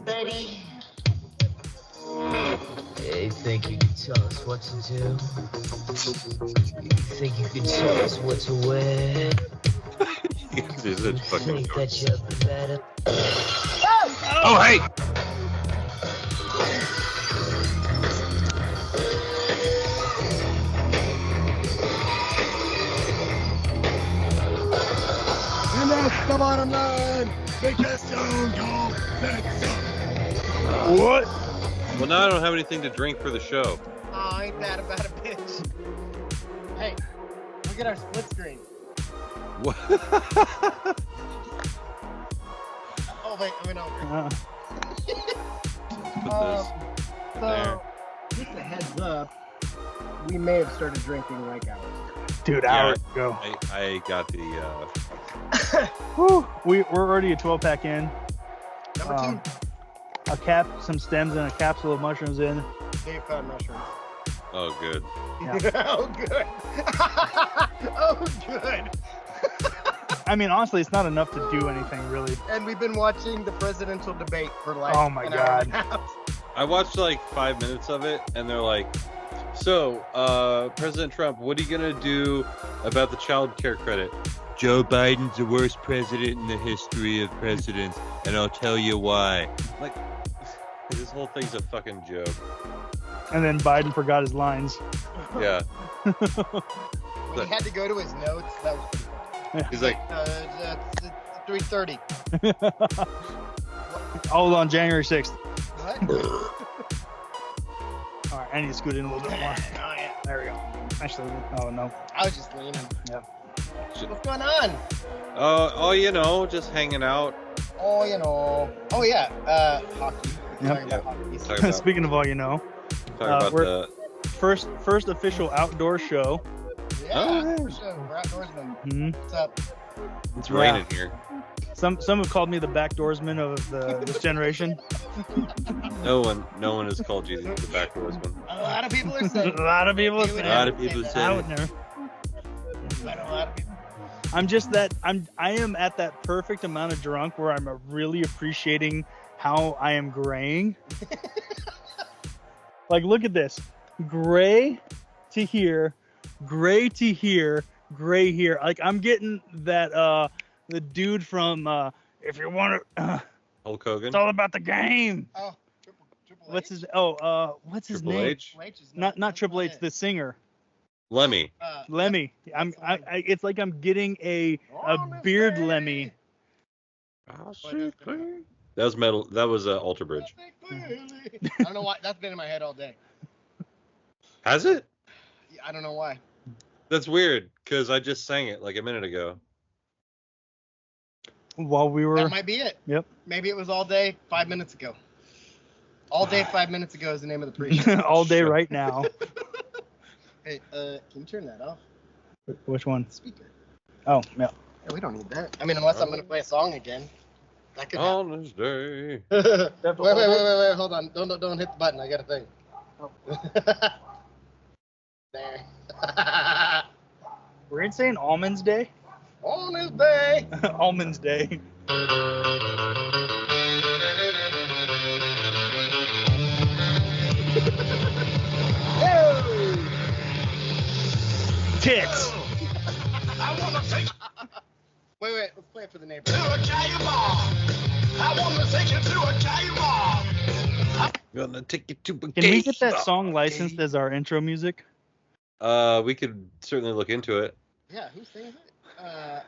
Betty. You think you can tell us what to do? You think you can tell us what to wear? You think that you're better? Oh, hey! And that's the bottom line. Because Stone Cold said so. What? Well, now I don't have anything to drink for the show. Oh, ain't that about a bitch? Hey, look at our split screen. What? Oh, wait, I mean, over. Put this So, there. just a heads up, we may have started drinking like hours ago. Dude, Yeah, hours ago. I got the, Whew, we're already a 12-pack in. Number 2. Some stems and a capsule of mushrooms in. Dave found mushrooms. oh, good. Oh, good. Oh, good. I mean, honestly, it's not enough to do anything, really. And we've been watching the presidential debate for like Oh my an hour and a God. half. I watched like 5 minutes of it, and they're like, so, President Trump, what are you going to do about the child care credit? Joe Biden's the worst president in the history of presidents, and I'll tell you why. Like, this whole thing's a fucking joke. And then Biden forgot his lines. Yeah. When he had to go to his notes, that was pretty funny. He's like, That's 3:30. All on January 6th. What? All right, I need to scoot in a little bit more. Oh, yeah. There we go. Actually, oh no. I was just leaning. Yeah. What's going on? oh, you know, just hanging out. Oh, you know. Oh, yeah. Hockey. Yep. Talking about hockey. Talk about, Speaking of all you know, talk about we're- the... first official outdoor show. Yeah. Oh. For sure. We're outdoorsmen. hmm What's up? It's raining here. Some have called me the backdoorsman of this generation. No one has called you the backwoodsman. A lot of people are saying. A lot of people They say would A lot never of people that. say I it. would never. I know a lot of people. I am at that perfect amount of drunk where I'm really appreciating how I am graying. Like, look at this. Gray to here, gray to here, gray here. Like, I'm getting that, the dude from, if you want to, Hulk Hogan? it's all about the game. Oh, Triple H. What's his Triple name? H? Triple H is Not Triple H, it. the singer. Lemmy. Lemmy. It's like I'm getting a beard Lemmy. That was metal. That was Alter Bridge. I don't know why. That's been in my head all day. Has it? I don't know why. That's weird, because I just sang it like a minute ago. While we were. That might be it. Yep. Maybe it was all day 5 minutes ago. All day 5 minutes ago is the name of the pre-show. all day Sure. right now. Hey, can you turn that off? Which one? Speaker. Oh, yeah. Yeah, we don't need that. I mean, unless I'm gonna play a song again. That could happen. On this day. wait, hold on. Don't hit the button. I got a thing. Oh. There. We're in saying Almonds Day? On this day. Almonds Day. Tits. I want to take Wait, let's play it for the neighbor. to a gay bar. I want to take you to a gay bar. Gonna take you to a Can we gay get that bar. song licensed as our intro music? We could certainly look into it. Yeah, who sings it?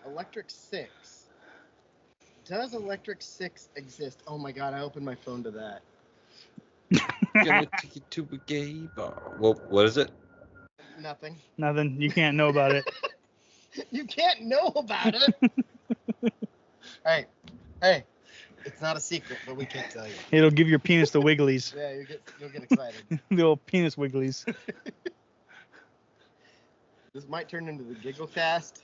Electric Six. Does Electric Six exist? Oh my god, I opened my phone to that. Gonna take you to a gay bar. Well, what is it? Nothing. Nothing. You can't know about it. You can't know about it. Hey, it's not a secret, but we can't tell you. It'll give your penis the wigglies. Yeah, you'll get excited. The old penis wigglies. This might turn into the giggle cast,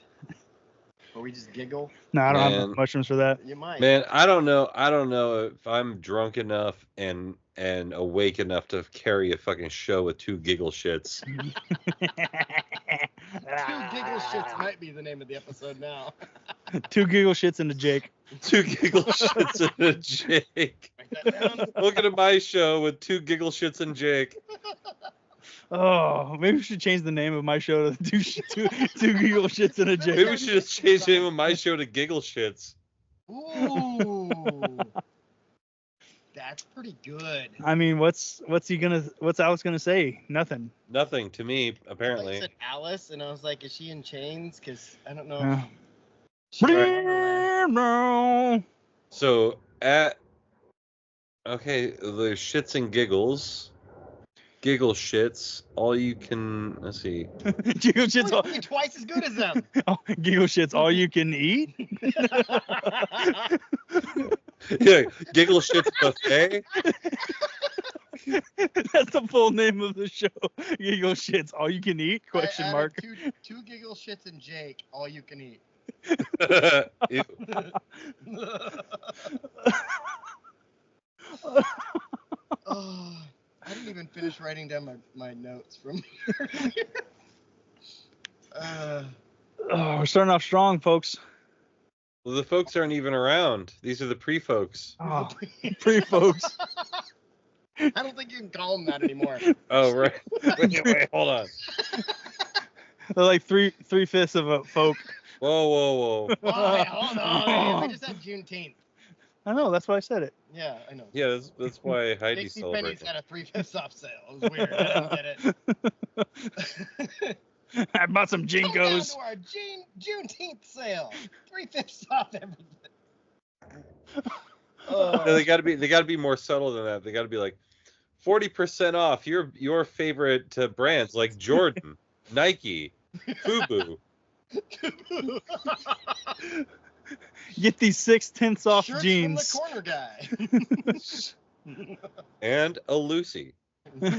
or we just giggle. No, I don't have Man. enough mushrooms for that. You might. Man, I don't know if I'm drunk enough and awake enough to carry a fucking show with two giggle shits. Two giggle shits might be the name of the episode now. Two Giggle-shits and a Jake. Two giggle shits and a Jake. Welcome to my show with two Giggle-shits and Jake. Oh, maybe we should change the name of my show to two Giggle-shits and a Jake. Maybe we should just change the name of my show to Giggle-shits. Ooh. That's pretty good. I mean, what's Alex gonna say? Nothing. Nothing to me, I thought apparently. you said Alice, and I was like, is she in chains? Because I don't know. Yeah. She's So there's shits and giggles. Giggle-shits, all you can, let's see. Giggle-shits, all, You're twice as good as them. Giggle-shits, all you can eat. Yeah, Giggle-shits buffet. That's the full name of the show. Giggle-shits, all you can eat? Question mark. Two Giggle-shits and Jake, all you can eat. Ew. Oh, I didn't even finish writing down my notes from Oh, we're starting off strong, folks. Well, the folks aren't even around. These are the pre-folks. Oh, pre-folks. I don't think you can call them that anymore. Oh, right. Wait, hold on. They're like three-fifths of a folk. Whoa. Oh, yeah, hold on. We just had Juneteenth. I know, that's why I said it. Yeah, I know. Yeah, that's why Heidi JC celebrates. Penney's had a 3/5 off sale. It was weird. I didn't get it. I bought some Come down Jinkos. to our Juneteenth sale. 3/5 off everything. No, they gotta be more subtle than that. They gotta be like 40% off your favorite brands like Jordan, Nike, FUBU. Get these 6/10 off Shirts jeans. from the corner guy. And a Lucy. You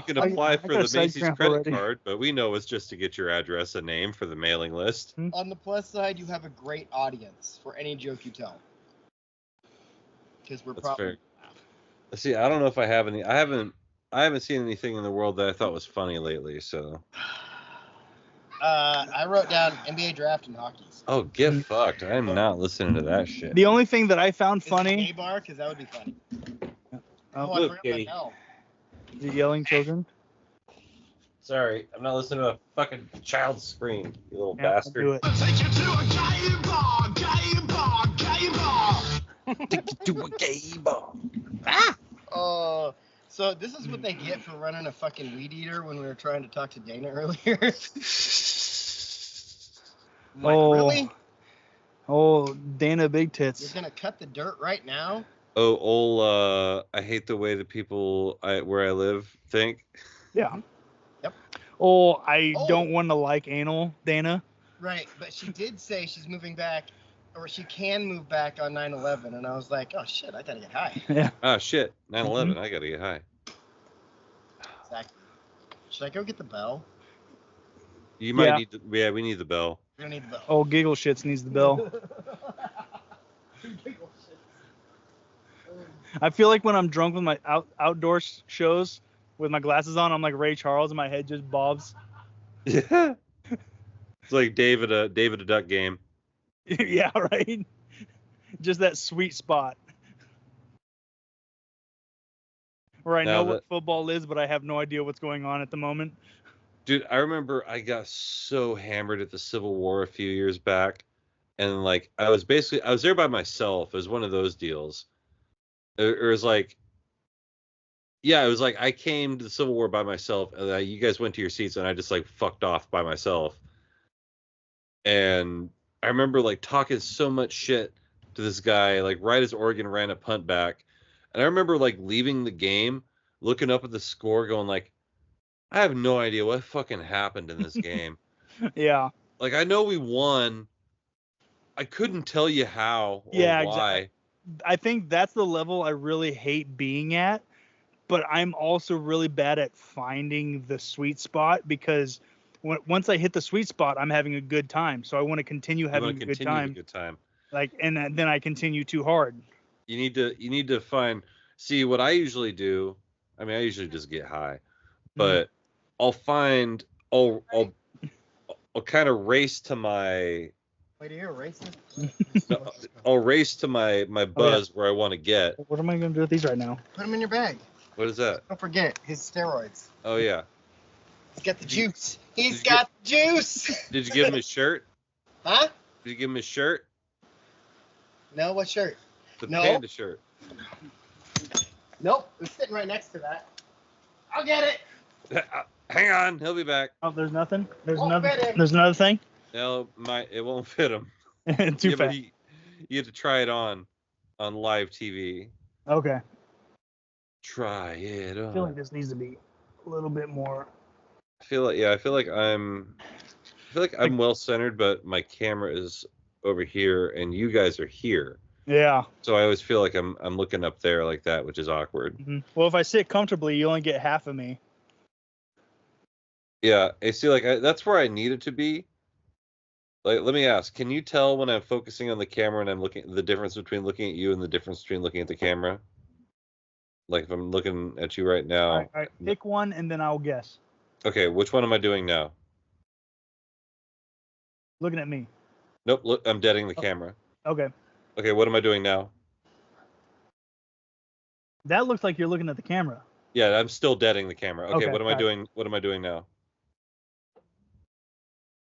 can apply for the Macy's credit card, but we know it's just to get your address and name for the mailing list. On the plus side, you have a great audience for any joke you tell. Because we're That's probably. fair. See, I don't know if I have any. I haven't seen anything in the world that I thought was funny lately. So. I wrote down NBA draft and hockey's. Oh, get fucked! I'm not listening to that shit. The only thing that I found Is it funny. gay bar? Because that would be funny. Oh, I look, forgot Katie. my bell. the yelling children. Sorry, I'm not listening to a fucking child scream, you little Yeah, I'll bastard. do it. Take you to a gay bar, gay bar, gay bar. Take you to a gay bar. Oh, so this is what they get for running a fucking weed eater when we were trying to talk to Dana earlier. Like, Oh. really? Oh, Dana Big You're Tits. gonna cut the dirt right now? I hate the way the people where I live think. Yeah. Yep. Oh, I Oh. don't want to like anal, Dana. Right, but she did say she's moving back, or she can move back on 9/11, and I was like, oh shit, I gotta get high. Yeah. Ah, shit. 9/11. I gotta get high. Exactly. Should I go get the bell? You might Yeah. need. We need the bell. We're gonna need the bell. Oh, Giggle-shits needs the bell. I feel like when I'm drunk with my outdoor shows with my glasses on, I'm like Ray Charles and my head just bobs. Yeah. It's like David a Duck game. Yeah, right? Just that sweet spot. Where I know what football is, but I have no idea what's going on at the moment. Dude, I remember I got so hammered at the Civil War a few years back, and like I was there by myself. It was one of those deals. It was like, yeah, it was like I came to the Civil War by myself, and you guys went to your seats, and I just like fucked off by myself. And I remember like talking so much shit to this guy, like right as Oregon ran a punt back, and I remember like leaving the game, looking up at the score, going like, I have no idea what fucking happened in this game. Yeah. Like, I know we won. I couldn't tell you how or Yeah, why. I think that's the level I really hate being at, but I'm also really bad at finding the sweet spot because once I hit the sweet spot, I'm having a good time. So I want to continue having a good time. Like, and then I continue too hard. You need to find. See, what I usually do. I mean, I usually just get high, but I'll kind of race to my Wait, are you a racist? No, I'll race to my buzz where I want to get. What am I gonna do with these right now? Put them in your bag. What is that? Don't forget his steroids. Oh yeah. He's got the juice. did He's you got the juice. Did you give him his shirt? Huh? Did you give him his shirt? No, what shirt? The No. panda shirt. Nope, it's sitting right next to that. I'll get it. Hang on, he'll be back. Oh, there's nothing. There's Won't another. fit him. There's another thing. No, it won't fit him. Too Yeah, but fast. you have to try it on live TV. Okay. Try it I feel like on. this needs to be a little bit more. I feel like I'm well centered, but my camera is over here and you guys are here. Yeah. So I always feel like I'm looking up there like that, which is awkward. Mm-hmm. Well, if I sit comfortably, you only get half of me. Yeah, I see. Like that's where I need it to be. Like, let me ask: can you tell when I'm focusing on the camera and I'm looking the difference between looking at you and the difference between looking at the camera? Like if I'm looking at you right now. All right, pick one and then I'll guess. Okay, which one am I doing now? Looking at me. Nope, look, I'm deading the camera. Okay. Okay, what am I doing now? That looks like you're looking at the camera. Yeah, I'm still deading the camera. Okay, Okay, what am I got it. doing? What am I doing now?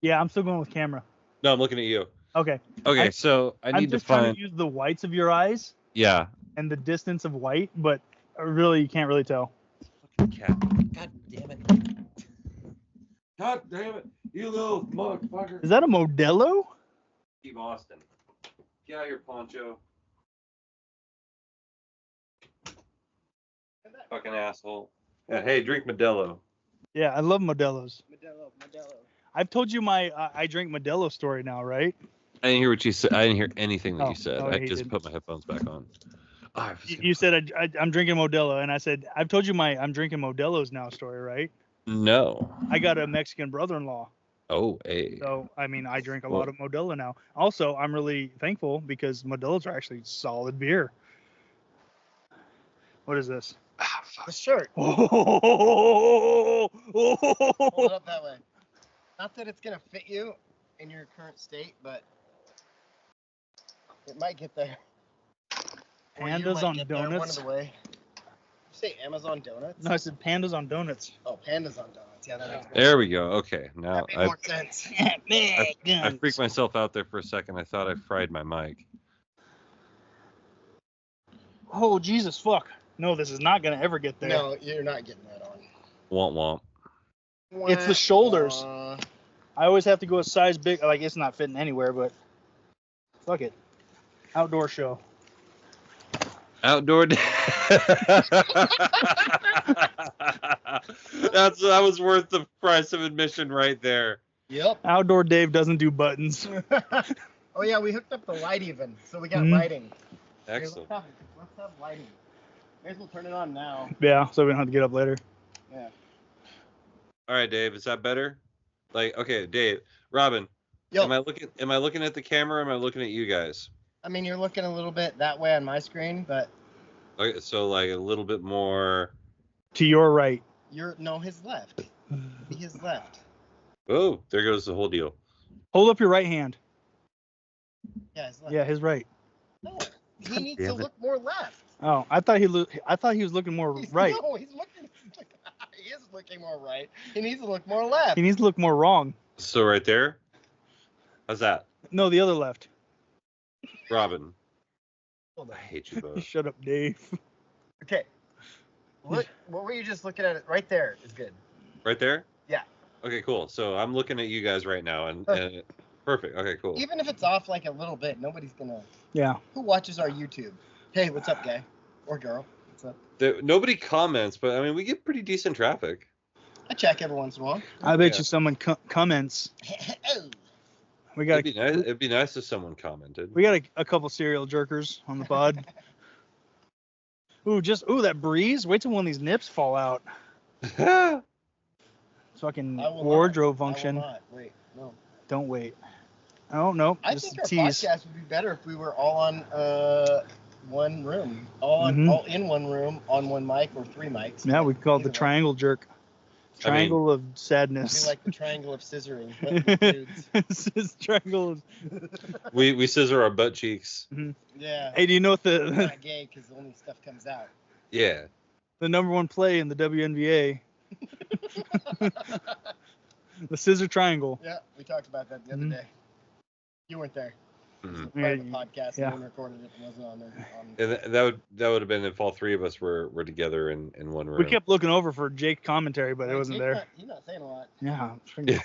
Yeah, I'm still going with camera. No, I'm looking at you. Okay. Okay, I- so I I'm need to just trying find. to use the whites of your eyes Yeah. and the distance of white, but really you can't really tell. Cat. God damn it. God damn it, you little motherfucker. Is that a Modelo? Steve Austin. Get out of here, Poncho. Fucking asshole. Yeah, hey, drink Modelo. Yeah, I love Modelos. Modelo. I've told you my I drink Modelo story now, right? I didn't hear what you said. I didn't hear anything that Oh, you said. oh, I he just didn't. put my headphones back on. Oh, I was You gonna- said I'm drinking Modelo, and I said I've told you my I'm drinking Modelos now story, right? No. I got a Mexican brother-in-law, Oh, hey. so I mean I drink a lot of Modelo now. Also, I'm really thankful because Modelos are actually solid beer. What is this? The shirt. Oh, Hold it up that way. Not that it's gonna fit you in your current state, but it might get there. Or you Pandas might on get there, one donuts. of the way. Did you say Amazon donuts? No, I said pandas on donuts. Oh, pandas on donuts. Yeah, that makes more There we go. Okay, now That made more sense. I freaked myself out there for a second. I thought I fried my mic. Oh Jesus, fuck! No, this is not gonna ever get there. No, you're not getting that on. Womp womp. It's the shoulders. Wah. I always have to go a size big. Like it's not fitting anywhere, but fuck it. Outdoor show. Outdoor. That was worth the price of admission right there. Yep. Outdoor Dave doesn't do buttons. Oh yeah, we hooked up the light even, so we got Mhm. lighting. Here, Excellent. let's have lighting. May as well turn it on now. Yeah, so we don't have to get up later. Yeah. All right, Dave. Is that better? Like, okay, Dave, Robin. Yo, Am I looking at the camera? Or am I looking at you guys? I mean, you're looking a little bit that way on my screen, but Okay, so like a little bit more. To your right. his left. Be his left. Oh, there goes the whole deal. Hold up your right hand. Yeah, his left. Yeah, his right. No, he needs to damn it. look more left. Oh, I thought he was looking more right. No, he's looking. He is looking more right. He needs to look more left. He needs to look more wrong. So right there. How's that, No, the other left. Robin? Hold I on. hate you both. Shut up, Dave. Okay. Look, what were you just looking at? It right there is good. Right there? Yeah. Okay, cool. So I'm looking at you guys right now, and perfect. Okay, cool. Even if it's off like a little bit, nobody's gonna. Yeah. Who watches our YouTube? Hey, what's up, guy or girl? What's up? Nobody comments, but I mean, we get pretty decent traffic. I check every once in a while. I bet Yeah. you someone comments. Oh. We got It'd be nice if someone commented. we got a couple serial jerkers on the pod. Ooh, that breeze. Wait till one of these nips fall out. Fucking I will wardrobe not. function. I will not. Wait, no. Don't wait. Oh no, I just think a our tease. podcast would be better if we were all on one room, all Mhm. in one room on one mic or three mics. Yeah, we call it the Either way. triangle jerk. Triangle of It'd be sadness. like the triangle of scissoring, but with dudes. It's triangle of... we scissor our butt cheeks. Yeah. Hey, do you know what It's the not gay because only stuff comes out. Yeah. the number one play in the WNBA? The scissor triangle. Yeah, we talked about that the other day. You weren't there. It was Mhm. part of the podcast. Yeah. No one recorded it and wasn't on there. And that would have been if all three of us were together in one room. We kept looking over for Jake commentary, but it wasn't there. He's not saying a lot. Yeah.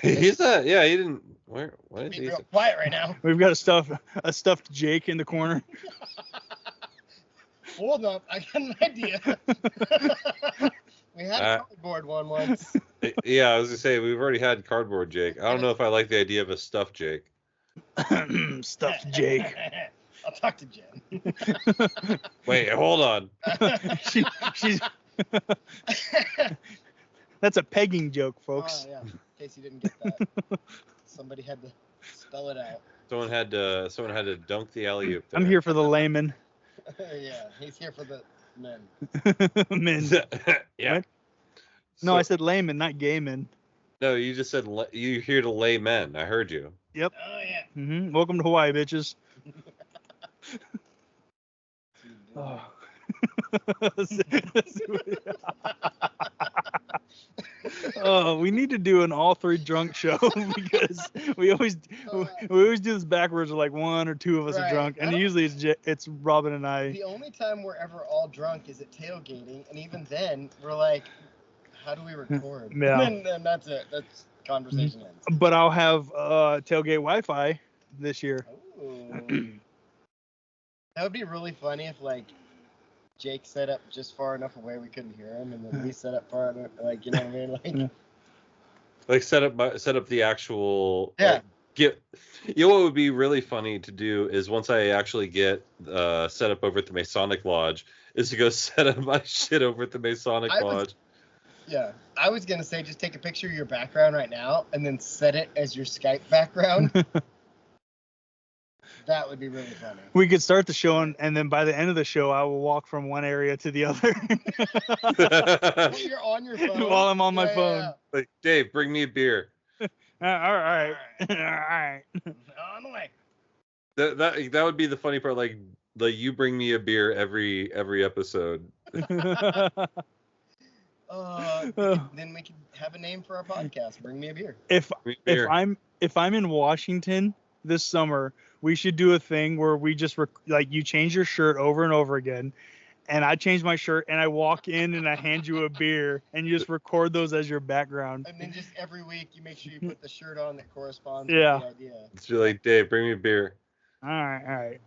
He's not. Yeah, he didn't. What is Be he? real quiet right now. We've got a stuffed Jake in the corner. Hold up, I got an idea. We had a cardboard one once. Yeah, I was gonna say we've already had cardboard Jake. I don't know if I like the idea of a stuffed Jake. Stuffed Jake. I'll talk to Jen. Wait, hold on. She's. That's a pegging joke, folks. Oh, yeah. In case you didn't get that. Somebody had to spell it out. Someone had to dunk the alley oop. I'm here for the layman. Yeah, he's here for the men. Men. Yeah. What? No, I said layman, not gay men. No, you just said you're here to lay men. I heard you. Yep. Oh, yeah. Welcome to Hawaii, bitches. Oh. Oh, we need to do an all three drunk show because we always do this backwards. Like one or two of us are Right. drunk, and usually it's Robin and I. The only time we're ever all drunk is at tailgating, and even then we're like, how do we record? Yeah. And that's it. That's conversation ends. But I'll have tailgate Wi-Fi this year. Ooh. That would be really funny if like Jake set up just far enough away we couldn't hear him, and then we set up far enough, like, you know what I mean? Like, Yeah. Like set up the actual. Yeah. You know what would be really funny to do is once I actually get set up over at the Masonic Lodge, is to go set up my shit over at the Masonic Lodge. Yeah, I was gonna say just take a picture of your background right now and then set it as your Skype background. That would be really funny. We could start the show, and then by the end of the show, I will walk from one area to the other. While you're on your phone. While I'm on my phone. Like, Dave, bring me a beer. All right. All right. On the way. That would be the funny part. Like you bring me a beer every episode. Then we could have a name for our podcast. Bring me a beer. If I'm in Washington this summer, we should do a thing where we just like you change your shirt over and over again, and I change my shirt and I walk in and I hand you a beer and you just record those as your background. And then just every week you make sure you put the shirt on that corresponds Yeah. with the idea. It's like, Dave, bring me a beer. All right.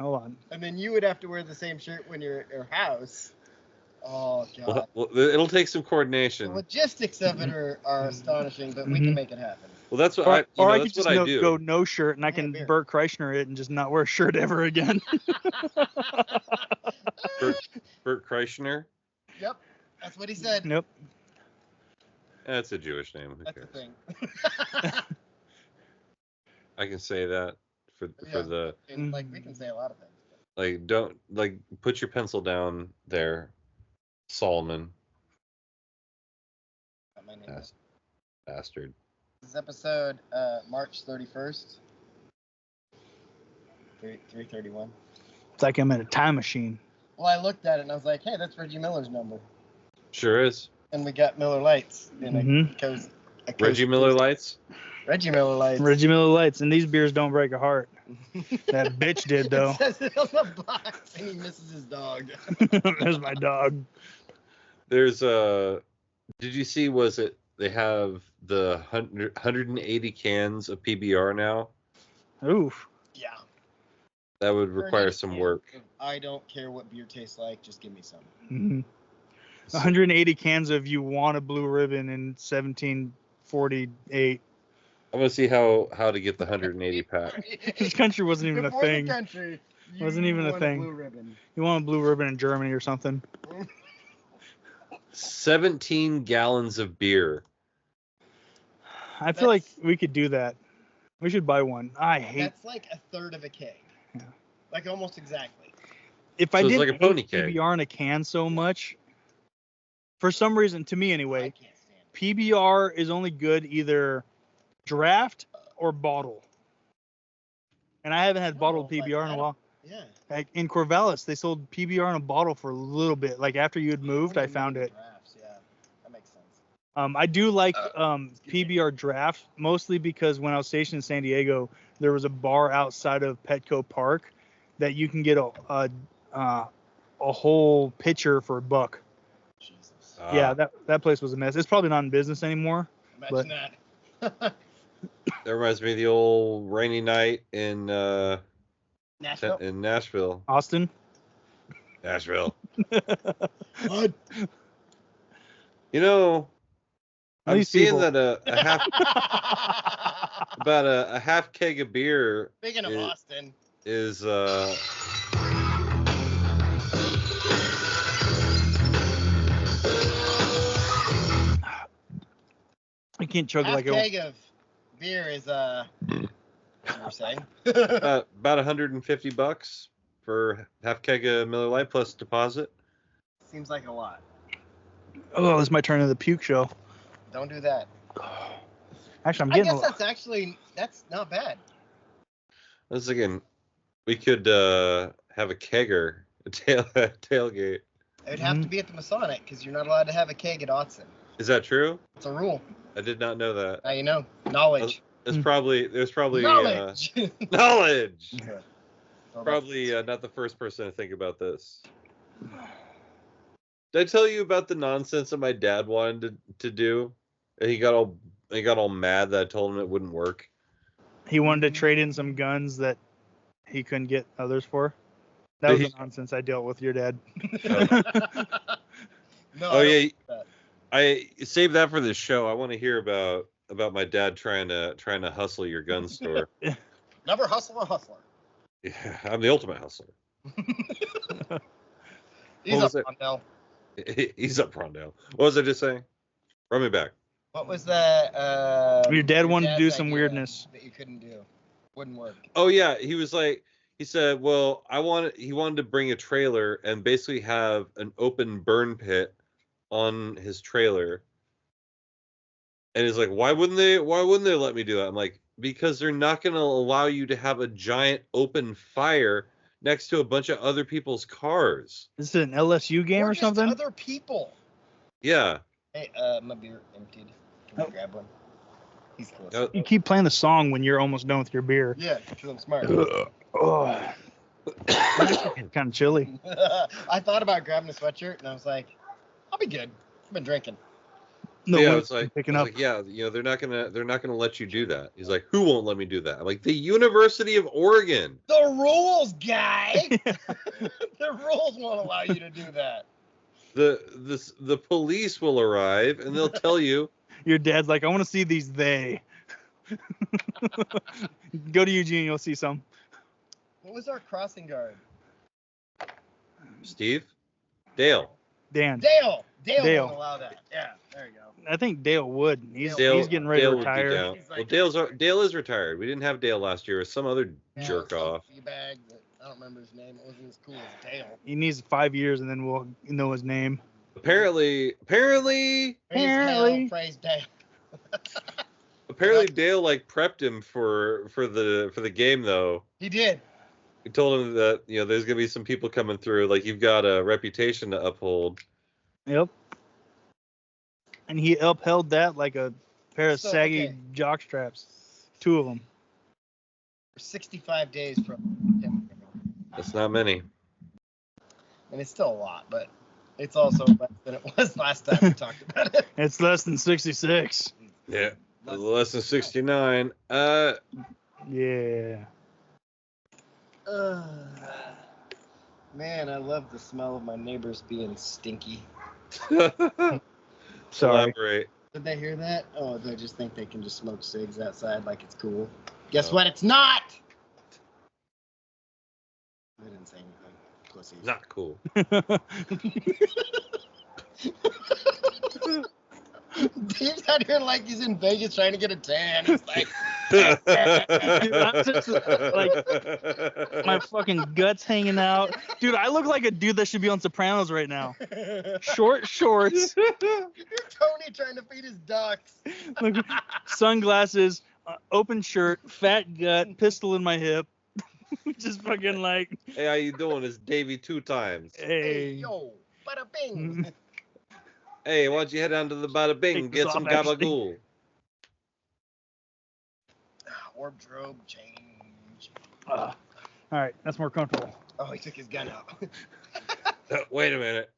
Hold on. And then you would have to wear the same shirt when you're at your house. Oh God. Well, it'll take some The coordination. logistics of it are astonishing, but we can make it happen. Well, that's what Or I I that's could what just I do. go no shirt and I Yeah, can beer. Burt Kreischer it and just not wear a shirt ever again. Bert Kreischer. Yep, that's what he said. Nope. That's a Jewish name. Who That's the cares? thing. I can say that for Yeah. the And, like, we can say a lot of things. like. Don't put your pencil down there, Solomon. Got my name. Bastard. This is episode March 31st. 331. It's like I'm in a time machine. Well, I looked at it and I was like, hey, that's Reggie Miller's number. Sure is. And we got Miller Lights. And Reggie Miller Lights. Reggie Miller Lights. Reggie Miller Lights, and these beers don't break a heart. That bitch did though. It says it on the box, and he misses his dog. There's my dog. There's Did you see? Was it? They have the 180 cans of PBR now. Oof. Yeah. That would require some work. I don't care what beer tastes like. Just give me some. Mm-hmm. 180 cans of You Want a Blue Ribbon in 1748. I'm gonna see how to get the 180 pack. This country wasn't even a Before the thing. country, you Wasn't even a won thing. Blue ribbon. You want a blue ribbon in Germany or something? 17 gallons of beer. I feel like we could do that. We should buy one. I hate. That's like a third of a keg. Yeah. Like almost exactly. If So I it's didn't like a pony hate keg. PBR in a can so much, for some reason, to me I anyway, can't stand PBR is only good either draft or bottle. And I haven't had bottled PBR in a while. Yeah. Like in Corvallis, they sold PBR in a bottle for a little bit. Like after you had moved, I found it. Drafts, yeah, that makes sense. I do like PBR draft mostly because when I was stationed in San Diego, there was a bar outside of Petco Park that you can get a whole pitcher for $1. Jesus. Yeah, that place was a mess. It's probably not in business anymore. Imagine that. That reminds me of the old rainy night in Nashville. Austin. Nashville. What? You know, I'm These seeing people. that a half about a half keg of beer Speaking of Austin. is I can't chug half like keg of beer is you were saying? about $150 for half keg of Miller Lite plus deposit. Seems like a lot. Oh, this might turn into the puke show. Don't do that. Actually, I'm I getting. guess that's not bad. Once again, we could have a kegger, a tailgate. It would have to be at the Masonic because you're not allowed to have a keg at Autzen. Is that true? It's a rule. I did not know that. Now you know. Knowledge. There's probably Knowledge. knowledge. Okay. Probably not the first person to think about this. Did I tell you about the nonsense that my dad wanted to do? And he got all mad that I told him it wouldn't work. He wanted to trade in some guns that he couldn't get others for. That was the nonsense I dealt with your dad. No. Oh yeah, I saved that for this show. I want to hear about my dad trying to hustle your gun store. Never hustle a hustler. Yeah, I'm the ultimate hustler. He's up on now. He's up Rondell. What was I just saying? Run me back. What was that? Your dad wanted to do dad's some idea weirdness that you couldn't do. Wouldn't work. Oh yeah, he said, well, he wanted to bring a trailer and basically have an open burn pit on his trailer. And he's like, why wouldn't they let me do that? I'm like, because they're not going to allow you to have a giant open fire next to a bunch of other people's cars. Is it an LSU game or just something? Other people. Yeah. Hey, my beer emptied. Can you grab one? He's close. You keep playing the song when you're almost done with your beer. Yeah, because I'm smart. Oh. Kind of chilly. I thought about grabbing a sweatshirt, and I was like, I'll be good. I've been drinking. No, yeah, one it's like, picking up. like, yeah, they're not gonna let you do that. He's like, who won't let me do that? I'm like, the University of Oregon. The rules, guy. The rules won't allow you to do that. The police will arrive and they'll tell you. Your dad's like, I want to see these they. Go to Eugene, you'll see some. What was our crossing guard? Steve? Dale. Dan. Dale won't allow that. Yeah, there you go. I think Dale would. He's getting ready Dale to would be retire. down. Well, Dale is retired. We didn't have Dale last year. It was some other jerk off. Bag that, I don't remember his name. It wasn't as cool as Dale. He needs 5 years and then we'll know his name. Apparently, Praise Dale. apparently Dale like prepped him for the game though. He did. He told him that there's gonna be some people coming through. Like you've got a reputation to uphold. Yep. And he upheld that like a pair of saggy jock straps. 2 of them. 65 days from him. That's not many. And it's still a lot, but it's also less than it was last time we talked about it. It's less than 66. Yeah. Less than 69. Yeah. Man, I love the smell of my neighbors being stinky. Sorry. Elaborate. Did they hear that? Oh, they just think they can just smoke cigs outside like it's cool. Guess what? It's not! They didn't say anything. Pussies. Not cool. Dave's out here like he's in Vegas trying to get a tan. He's like, I'm just, my fucking guts hanging out. Dude, I look like a dude that should be on Sopranos right now. Short shorts, You're Tony trying to feed his ducks. look, sunglasses, open shirt, fat gut, pistol in my hip. Just fucking like, Hey, how you doing? It's Davey 2 times. Hey, hey. yo, bada bing. Hey, why don't you head down to the Bada Bing and Take this get some off, actually. gabagool? Wardrobe change. All right, that's more comfortable. Oh, he took his gun out. Wait a minute.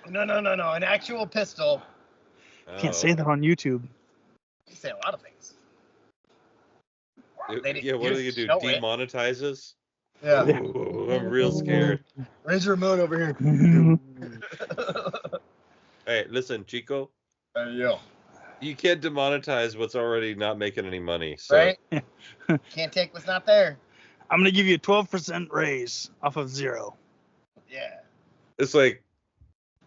No. An actual pistol. Can't say that on YouTube. You say a lot of things. They didn't Yeah, what are they just gonna do? show it. Demonetize us? Yeah. Ooh, I'm real scared. Raise your remote over here. Hey, listen, Chico. Hey, yo. You can't demonetize what's already not making any money. So Right? Can't take what's not there. I'm gonna give you a 12% raise off of 0. Yeah. it's like,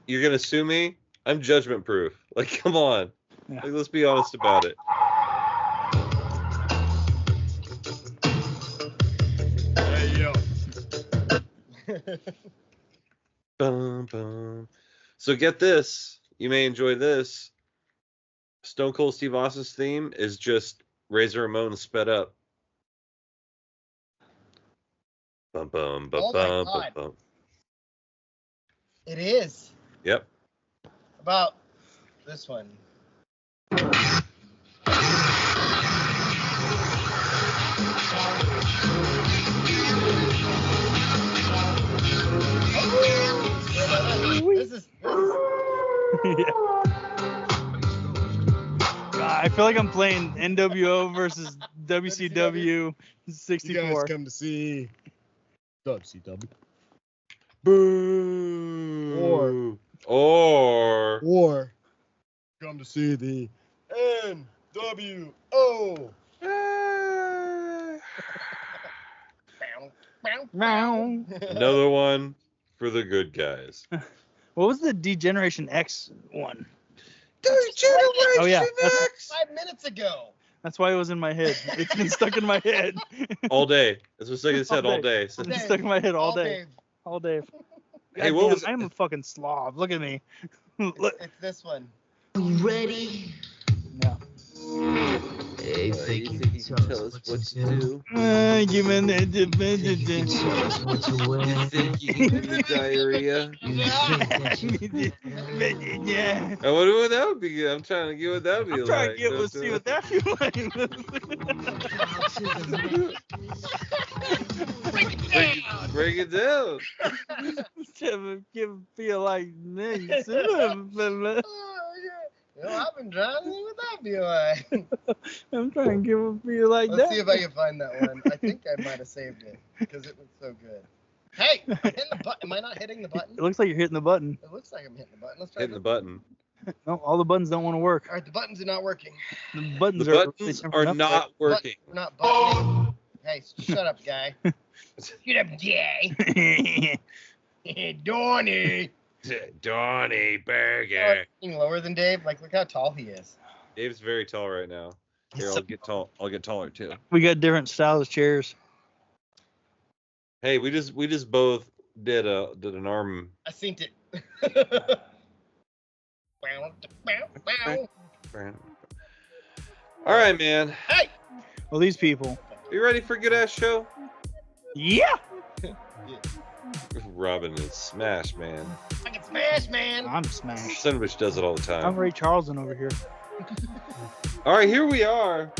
you're gonna sue me? I'm judgment proof. Like, come on. Yeah. Like, let's be honest about it. Hey, yo. Bum, bum. So get this. You may enjoy this. Stone Cold Steve Austin's theme is just Razor Ramon sped up. Bum, bum, bum, Oh my bum, God. bum. It is. Yep. About this one. This is Yeah. I feel like I'm playing NWO versus WCW You guys 64. come to see WCW. Boo. Or. Come to see the NWO. Meow. Another one for the good guys. What was the D-Generation X one? Oh yeah, that's- 5 minutes ago. That's why it was in my head. It's been stuck in my head. All day. That's what Sega said all day. It's been stuck in my head all day. All day. Hey, God what damn, was- I'm a fucking slob. Look at me. Look. It's this one. Ready? No. Hey, think you can tell us what to do? Give me Think you can tell us what to wear? Think you can give me diarrhea? You think that you Yeah. I wonder what that would be. I'm trying to get what that would be I'm trying like. to get see what that feels like. Break it down. Feel like me. Oh, I've been trying to see what that be like. I'm trying to give a feel like Let's that. see if I can find that one. I think I might have saved it because it was so good. Hey, I'm hitting the button. Am I not hitting the button? It looks like you're hitting the button. It looks like I'm hitting the button. Let's try Hitting the this. button. No, all the buttons don't want to work. All right, the buttons are not working. The buttons The buttons are not working. We're not buttoning. Hey, shut up, guy. Shut up, guy. Donnie. Donnie Burger. Lower than Dave. Like, look how tall he is. Dave's very tall right now. Here, I'll get tall. I'll get taller too. We got different styles of chairs. Hey, we just both did an arm. I seen it. All right, man. Hey. Well, these people. You ready for a good ass show? Yeah. Robin is smash, man. I can smash, man. I'm smashed. Son of a bitch does it all the I'm time. Ray Charleston over here. All right, here we are.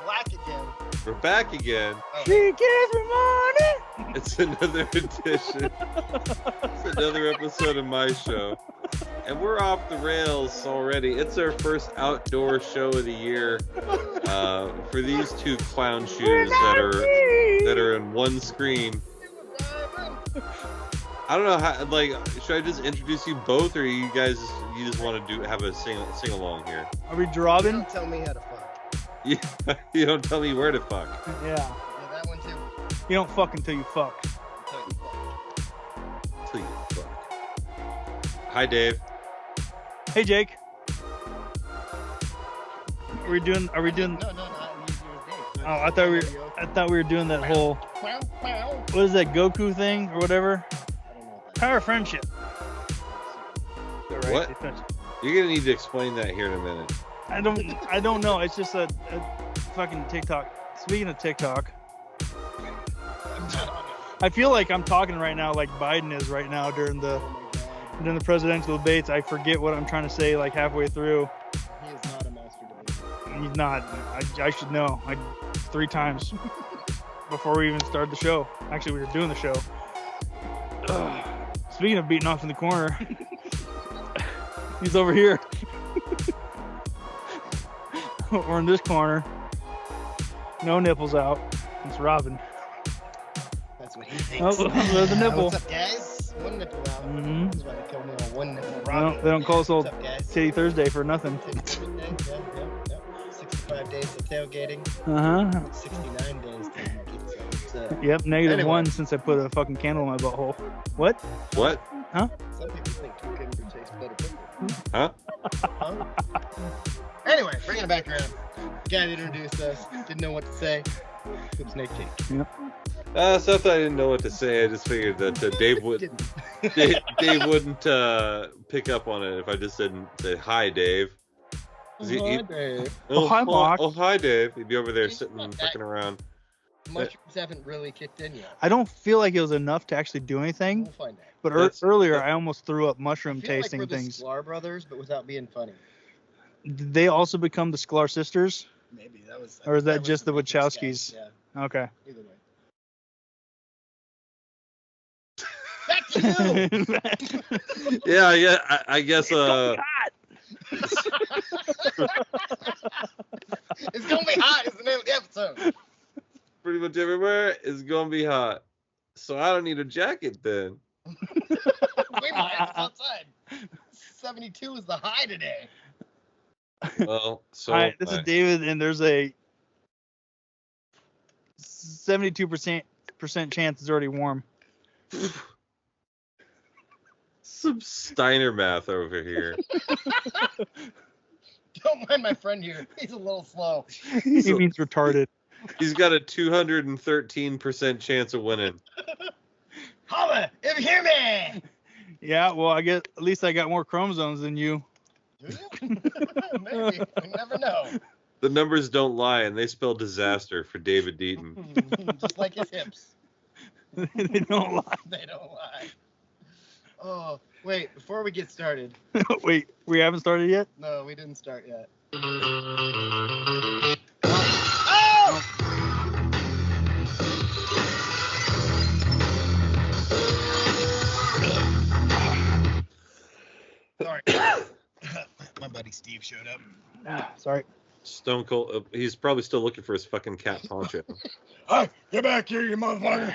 Black again. We're back again. She gives me money. It's another edition. It's another episode of my show. And we're off the rails already. It's our first outdoor show of the year. For these two clown shoes that are in one screen. I don't know how. Like, should I just introduce you both, or you just want to have a sing along here? Are we drawing? Don't tell me how to fuck. You don't tell me where to fuck. Yeah. Yeah, that one too. You don't fuck until you fuck. I'll tell you fuck. Till you fuck. Hi, Dave. Hey, Jake. Are we doing? No, not use your date. Oh, I thought we were doing that whole. What is that Goku thing or whatever? I don't know what that Power of friendship. What? You're gonna need to explain that here in a minute. I don't know. It's just a fucking TikTok. Speaking of TikTok, I feel like I'm talking right now like Biden is right now during the presidential debates. I forget what I'm trying to say like halfway through. He is not a master debater. He's not. I should know. 3 times before we even started the show. Actually, we were doing the show. Speaking of beating off in the corner, he's over here. We're in this corner. No nipples out. It's Robin. That's what he thinks. Oh, there's a nipple. What's up, guys? One nipple out. Mm-hmm. This is why they call me a one nipple Robin. They don't call us old What's up, guys? Titty Thursday for nothing. Titty Thursday, yep. 65 days of tailgating. 69 days to get some. Yep, negative Anyway. 1 since I put a fucking candle in my butthole. What? What? Huh? Some people think cucumber tastes better. Huh? Huh? Anyway, bringing it back around. Guy that introduced us didn't know what to say. Coop Snake Jake. It's not that I didn't know what to say. I just figured that Dave would Didn't. Dave wouldn't pick up on it if I just didn't say hi, Dave. 'Cause Hi, Dave. Oh, hi, Mark. Oh, hi, Dave. He'd be over there sitting and fucking around. Mushrooms haven't really kicked in yet. I don't feel like it was enough to actually do anything. We'll find out. But That's- earlier, I almost threw up I mushroom feel like tasting we're the things. Sklar brothers, but without being funny. Did they also become the Sklar sisters? Maybe that was. Or is that just the Richards Wachowskis? guys, Yeah. Okay. Either way. Back to you. Yeah, I guess. It's gonna be hot. Is the name of the episode. Pretty much everywhere is gonna be hot. So I don't need a jacket then. We might. It's outside. 72 is the high today. Well, so Hi, this is David, and there's a 72% chance it's already warm. some Steiner math over here. Don't mind my friend here. He's a little slow. He means retarded. He's got a 213% chance of winning. Holla, if you hear me. Yeah, well, I guess at least I got more chromosomes than you. Do you? Maybe. We never know. The numbers don't lie, and they spell disaster for David Deaton. Just like his hips. They don't lie. They don't lie. Oh, wait. Before we get started. Wait, we haven't started yet? No, we didn't start yet. Sorry. My buddy Steve showed up. Sorry. Stone Cold. He's probably still looking for his fucking cat poncho. Hey, get back here, you motherfucker.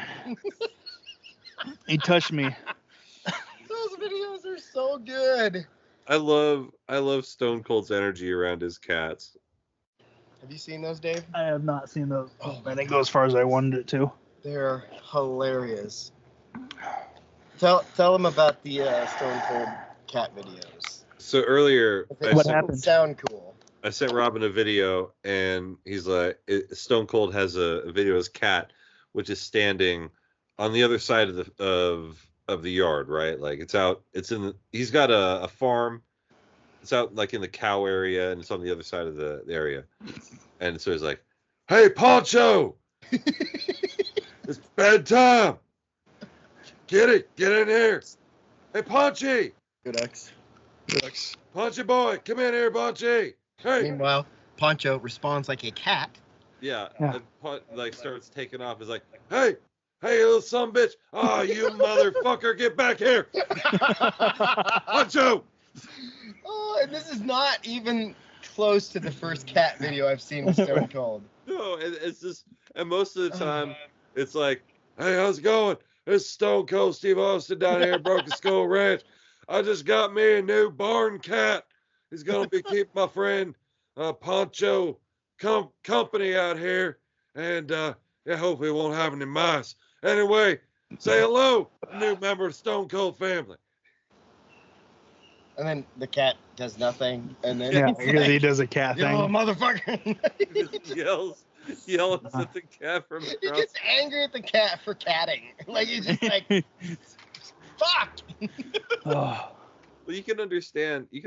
He touched me. Those videos are so good. I love Stone Cold's energy around his cats. Have you seen those, Dave? I have not seen those. Oh, I didn't go as far as I wanted it to. They're hilarious. Tell them about the Stone Cold cat videos. So earlier, What happened? Sound cool. I sent Robin a video, and he's like, Stone Cold has a video of his cat, which is standing on the other side of the yard, right? Like he's got a farm. It's out like in the cow area, and it's on the other side of the area. And so he's like, "Hey, Poncho, it's bedtime. Get in here. Hey, Ponchy, Good X. Ponchy boy, come in here, Ponchy. Hey." Meanwhile, Poncho responds like a cat. Yeah. Yeah. And starts taking off. Is like, "Hey, you little son of a bitch. Oh, you motherfucker, get back here. Poncho." Oh, and this is not even close to the first cat video I've seen with Stone Cold. No, it's just, and most of the time, it's like, "Hey, how's it going? It's Stone Cold Steve Austin down here at Broken Skull Ranch. I just got me a new barn cat. He's gonna be keeping my friend Poncho company out here, and yeah, hopefully we won't have any mice. Anyway, say hello, new member of Stone Cold family." And then the cat does nothing, and then Yeah, it's because like, he does a cat yo, thing. motherfucker! He yells at the cat from He across. gets angry at the cat for catting. Like he's just like, fuck. Oh. Well, you can understand being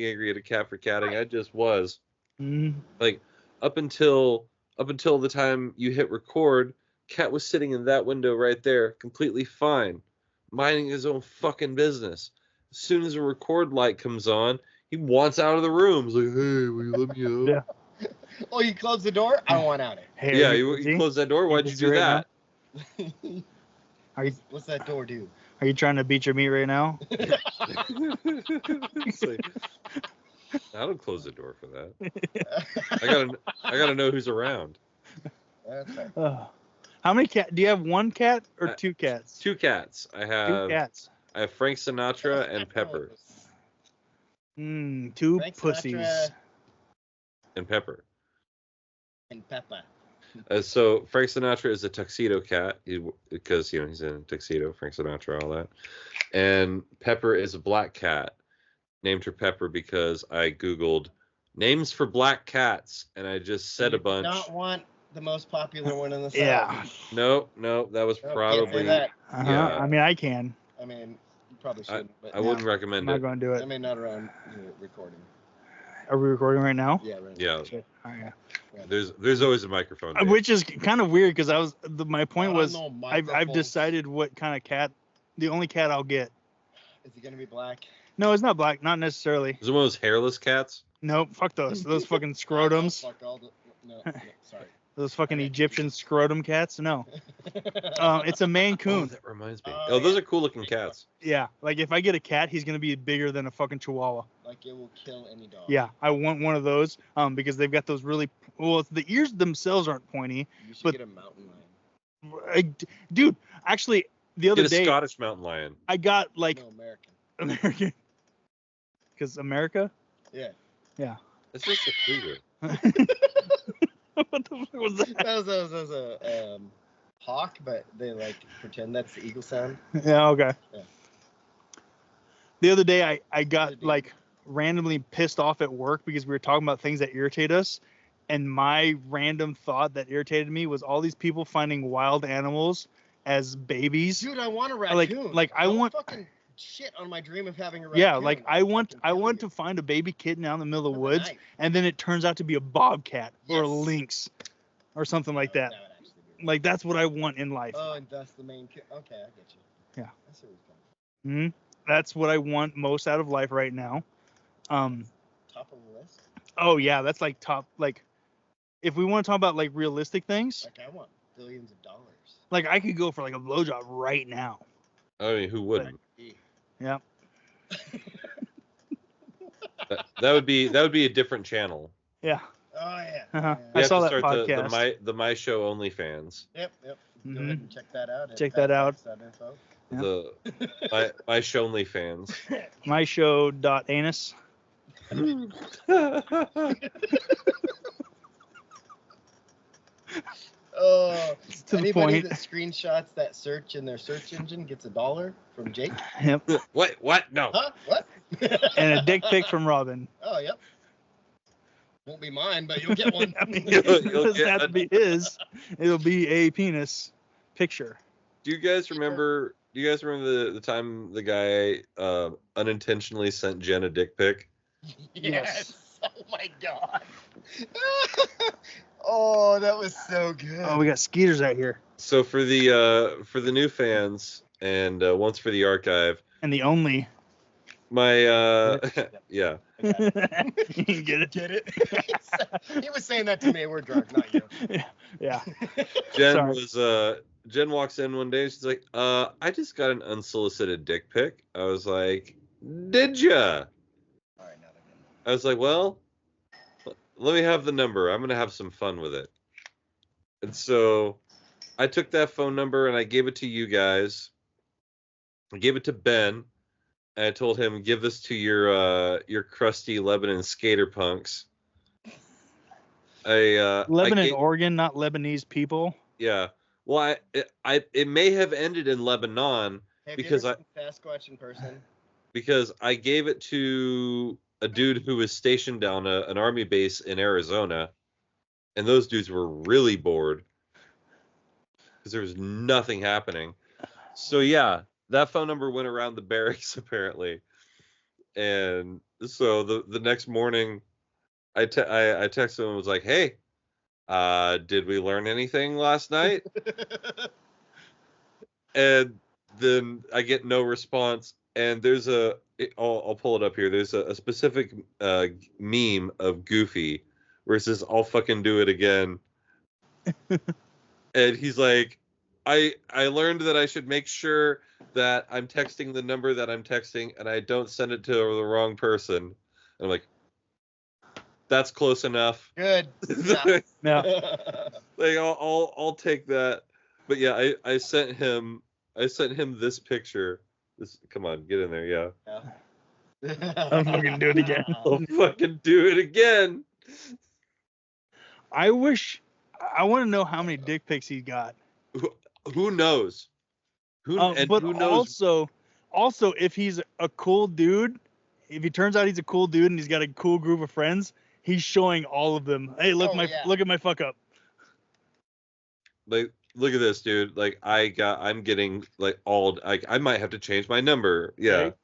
angry at a cat for catting. I just was. Mm. Like up until the time you hit record, cat was sitting in that window right there, completely fine, minding his own fucking business. As soon as a record light comes on, he wants out of the room. He's like, "Hey, will you let me out?" Yeah. Oh, you close the door? I want out of Hey, Yeah, are you busy? closed that door. Why'd you busy do right that? it. Are you What's that door do? Are you trying to beat your meat right now? It's like, I don't close the door for that. I gotta know who's around. That's right. How many cat? Do you have one cat or two cats? Two cats. I Two have cats. Frank Sinatra and Pepper. Two Frank pussies. Sinatra And Pepper. and Peppa. So Frank Sinatra is a tuxedo cat because he's in a tuxedo. Frank Sinatra, all that. And Pepper is a black cat. Named her Pepper because I googled names for black cats, and I just said You a bunch. did not want the most popular one in the South. Yeah. No, that was Nope, probably. can't say that. Yeah. I mean, I can. I mean, you probably shouldn't. But I wouldn't I'm recommend not it. going to do I it. mean, not around recording. Are we recording right now? Yeah, right. Yeah, Shit. All right. there's always a microphone. Dave. Which is kind of weird because my point was No I've microphones. decided what kind of cat, the only cat I'll get. Is he gonna be black? No, it's not black, not necessarily. Is it one of those hairless cats? Nope, fuck those. Those fucking scrotums. Fuck all the. No, sorry. Those fucking Egyptian scrotum cats. No, it's a Maine Oh, Coon. that reminds me. Oh, Those yeah. are cool looking cats. Yeah, like if I get a cat, he's gonna be bigger than a fucking Chihuahua. Like it will kill any dog. Yeah, I want one of those. Because they've got those really the ears themselves aren't pointy. You should But- get a mountain lion. Dude, actually, the other Get a day Scottish mountain lion. I got like No, American. American, because America. Yeah. Yeah. It's just a cougar. What the fuck was that? That was a hawk, but they like pretend that's the eagle sound. Yeah, okay. Yeah. The other day I got Good. like randomly pissed off at work because we were talking about things that irritate us, and my random thought that irritated me was all these people finding wild animals as babies. Dude, I want a Like- raccoon. like, I Don't want- fucking shit on my dream of having a raccoon. Yeah, like I I'll want fucking kill to you find a baby kitten out in the middle of the with a woods, knife. and then it turns out to be a bobcat or a Yes. lynx or something like that. That would actually be Like that's what I want in life. Oh, and that's the main. Okay, I get you. Yeah. I see where you're coming That's what I want most out of life right now. from. Top of the list. Oh yeah, that's like top. Like, if we want to talk about like realistic things, Like I want billions of dollars. like I could go for like a blowjob right now. I mean, who wouldn't? Yeah. That would be a different channel. Yeah. Oh yeah. Uh-huh. We I have saw to that start podcast. the My Show OnlyFans. Yep. Go Mhm. ahead and check that out. Check that out. Info. Yeah. The My Show OnlyFans. My show dot anus. Oh, To the anybody point. that screenshots that search in their search engine gets $1 from Jake. Yep. What? No. Huh? What? And a dick pic from Robin. Oh, yep. Won't be mine, but you'll get one. I mean, You'll it doesn't get have to be his. It'll be a penis picture. Do you guys remember the time the guy unintentionally sent Jenn a dick pic? Yes. Oh my god. Oh, that was so good. Oh, we got skeeters out here. So for the new fans and once for the archive, And the only. my yeah. You get it? Get it? He was saying that to me. We're drunk, not you. Yeah. Jenn walks in one day and she's like, I just got an unsolicited dick pic. I was like, did ya? All right, now they're good. I was like, well, let me have the number. I'm going to have some fun with it. And so I took that phone number and I gave it to you guys. I gave it to Ben. And I told him, give this to your crusty Lebanon skater punks. Lebanon, Oregon, not Lebanese people. Yeah. Well, it may have ended in Lebanon Have because you ever seen Sasquatch in person? because I gave it to a dude who was stationed on an army base in Arizona, and those dudes were really bored because there was nothing happening. So yeah, that phone number went around the barracks apparently, and so the next morning, I texted him and was like, "Hey, did we learn anything last night?" And then I get no response. And there's I'll pull it up here. There's a specific meme of Goofy versus "I'll fucking do it again." And he's like, I learned that I should make sure that I'm texting the number that I'm texting and I don't send it to the wrong person. And I'm like, that's close enough. Good. Yeah. Like I'll take that. But yeah, I sent him this picture. Come on, get in there, yeah. I'm fucking do it again. I'll fucking do it again. I want to know how many dick pics he got. Who knows? Who knows? Also, if he's a cool dude, if he turns out he's a cool dude and he's got a cool group of friends, he's showing all of them. Hey, look at my fuck up. Like, look at this, dude. Like, I'm getting like I might have to change my number. Yeah. Okay.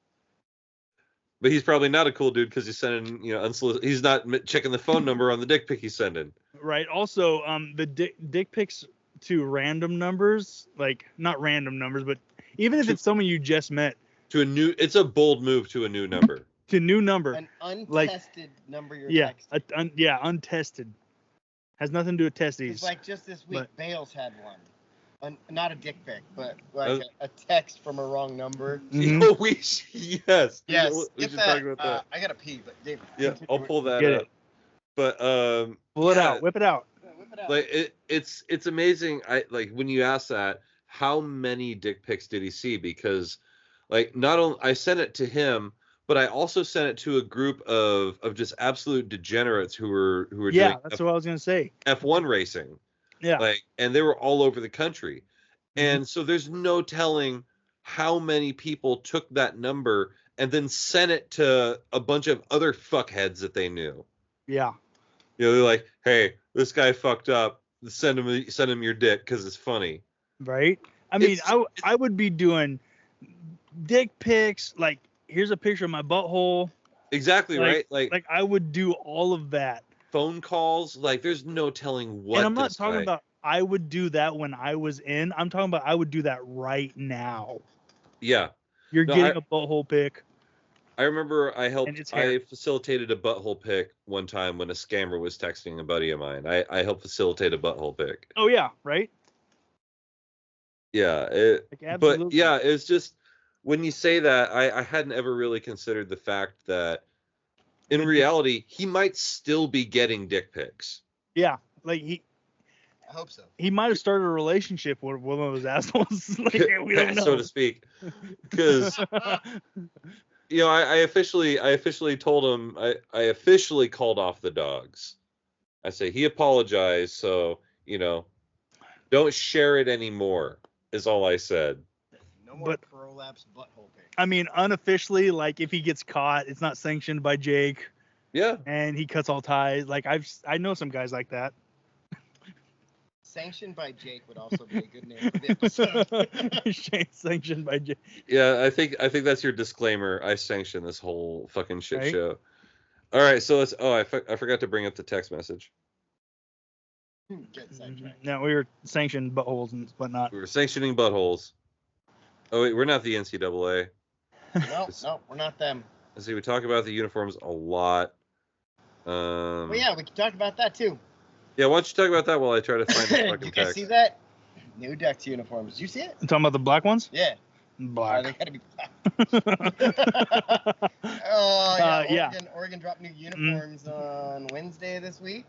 But he's probably not a cool dude because he's sending, unsolicited. He's not checking the phone number on the dick pic he's sending. Right. Also, the dick pics to random numbers, like not random numbers, but even if it's someone you just met. It's a bold move to a new number. To new number. An untested number you're texting. Untested. Has nothing to do with testes. It's like just this week, Bales had one. Not a dick pic, but like a text from a wrong number. Mm-hmm. Yes. Yes. We should talk about that. I gotta pee, but David. Yeah, I'll pull that up. But pull it out. Whip it out. Whip it out. Like it's amazing. When you ask that, how many dick pics did he see? Because like not only I sent it to him, but I also sent it to a group of just absolute degenerates who were doing that's what I was gonna say. F1 racing. Yeah. And they were all over the country. And so there's no telling how many people took that number and then sent it to a bunch of other fuckheads that they knew. Yeah. They're like, "Hey, this guy fucked up. Send him your dick because it's funny." Right? I mean, I would be doing dick pics, like, here's a picture of my butthole. Exactly, right? Like I would do all of that. Phone calls, like there's no telling what. And I'm not talking about I would do that when I was in. I'm talking about I would do that right now. Yeah. You're getting a butthole pic. I remember I facilitated a butthole pic one time when a scammer was texting a buddy of mine. I helped facilitate a butthole pic. Oh yeah, right? Yeah. But yeah, it's just when you say that, I hadn't ever really considered the fact that in reality, he might still be getting dick pics. Yeah, like I hope so. He might have started a relationship with one of those assholes. Like, we don't know, so to speak. Because I officially told him I officially called off the dogs. I say he apologized, so don't share it anymore. Is all I said. No more prolapse butthole pic. I mean, unofficially, like if he gets caught, it's not sanctioned by Jake. Yeah. And he cuts all ties. Like I know some guys like that. Sanctioned by Jake would also be a good name for the episode. Sanctioned by Jake. Yeah, I think that's your disclaimer. I sanction this whole fucking shit show. All right, so let's. Oh, I forgot to bring up the text message. Get sidetracked. No, we were sanctioned buttholes and whatnot. We were sanctioning buttholes. Oh wait, we're not the NCAA. No, we're not them. Let's see, we talk about the uniforms a lot. Well, yeah, we can talk about that too. Yeah, why don't you talk about that while I try to find the fucking text? You guys see that? New Ducks uniforms. Did you see it? You talking about the black ones? Yeah. Black. They gotta be black. Oh yeah. Oregon dropped new uniforms on Wednesday this week.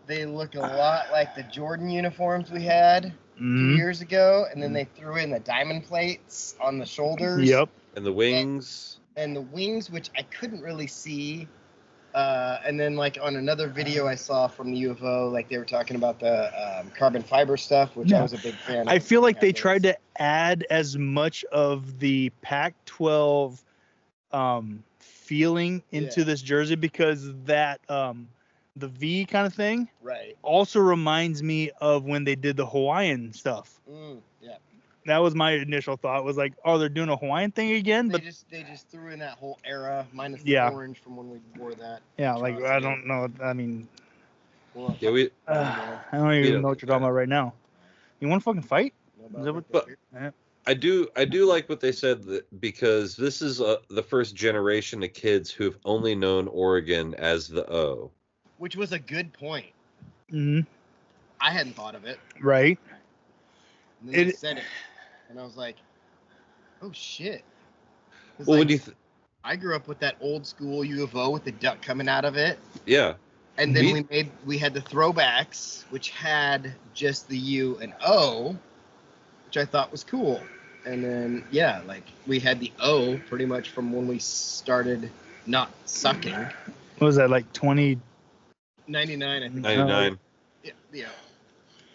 They look a lot like the Jordan uniforms we had 2 years ago, and then they threw in the diamond plates on the shoulders. Yep. And the wings. And the wings, which I couldn't really see. And then, like, on another video I saw from the UFO, like, they were talking about the carbon fiber stuff, which I was a big fan of. I feel like they tried to add as much of the Pac-12 feeling into this jersey because that the V kind of thing Right. also reminds me of when they did the Hawaiian stuff. Yeah. That was my initial thought. Was like, oh, they're doing a Hawaiian thing again. They just threw in that whole era minus the orange from when we wore that. Yeah, like I don't know. I mean, Yeah, I don't even know what you're talking about right now. You want to fucking fight? But I do like what they said because this is the first generation of kids who've only known Oregon as the O. Which was a good point. Mm-hmm. I hadn't thought of it. Right. And then they said it, and I was like, "Oh shit!" Well, like, what do you? I grew up with that old school U of O with the duck coming out of it. Yeah. And then we had the throwbacks, which had just the U and O, which I thought was cool. And then like we had the O pretty much from when we started not sucking. What was that, like 99, I think. 99. Yeah.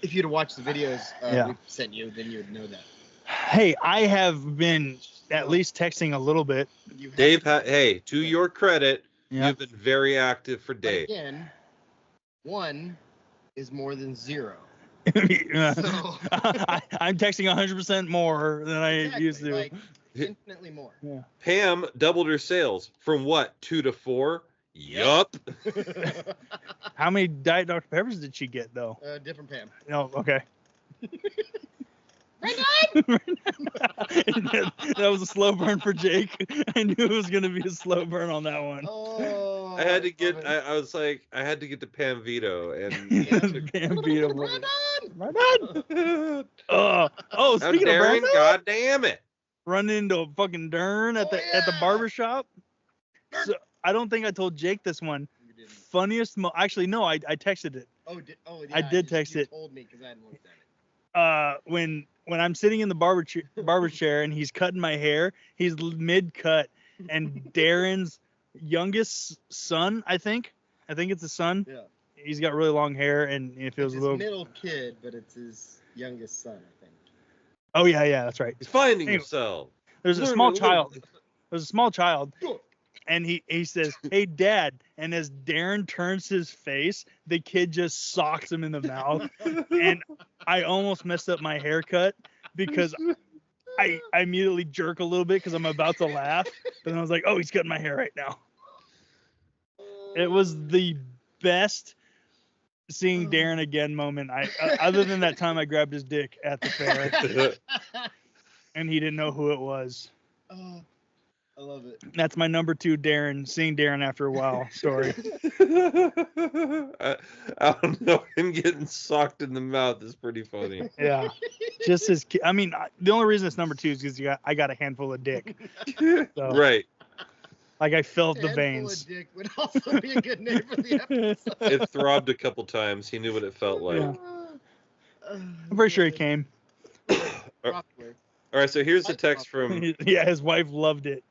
If you'd have watched the videos we sent you, then you would know that. Hey, I have been at least texting a little bit. Dave, hey, to your credit, you've been very active for Dave. But again, 1 is more than 0. So. I'm texting 100% more than I used to. Like, infinitely more. Yeah. Pam doubled her sales from what, 2 to 4? Yup. How many Diet Dr. Peppers did she get, though? Different Pam. No, okay. That was a slow burn for Jake. I knew it was going to be a slow burn on that one. Oh, I had to get. I was like, I had to get to Pam Vito and Pam Vito. Right on. Oh, speaking of Darren, Brandon, God damn it! Run into a fucking Dern at the barbershop. So I don't think I told Jake this one. Funniest actually no, I texted it. Yeah, I did text it. Told me because I hadn't looked at it. When I'm sitting in the barber chair and he's cutting my hair, he's mid cut, and Darren's youngest son, I think it's his son. Yeah. He's got really long hair, and it feels it's a little. His middle kid, but it's his youngest son, I think. Oh yeah, that's right. He's finding himself. There's a small child. And he says, "Hey, Dad," and as Darren turns his face, the kid just socks him in the mouth, and I almost messed up my haircut because I immediately jerk a little bit because I'm about to laugh, but then I was like, "Oh, he's cutting my hair right now." It was the best seeing Darren again moment. Other than that time I grabbed his dick at the fair, and he didn't know who it was. I love it. That's my number 2 Darren, seeing Darren after a while story. I don't know. Him getting socked in the mouth is pretty funny. Yeah. Just his I mean, the only reason it's number 2 is because I got a handful of dick. So, right. Like I felt the veins. Handful of dick would also be a good name for the episode. It throbbed a couple times. He knew what it felt like. Yeah. I'm pretty sure he came. All right, so here's the text from... Yeah, his wife loved it.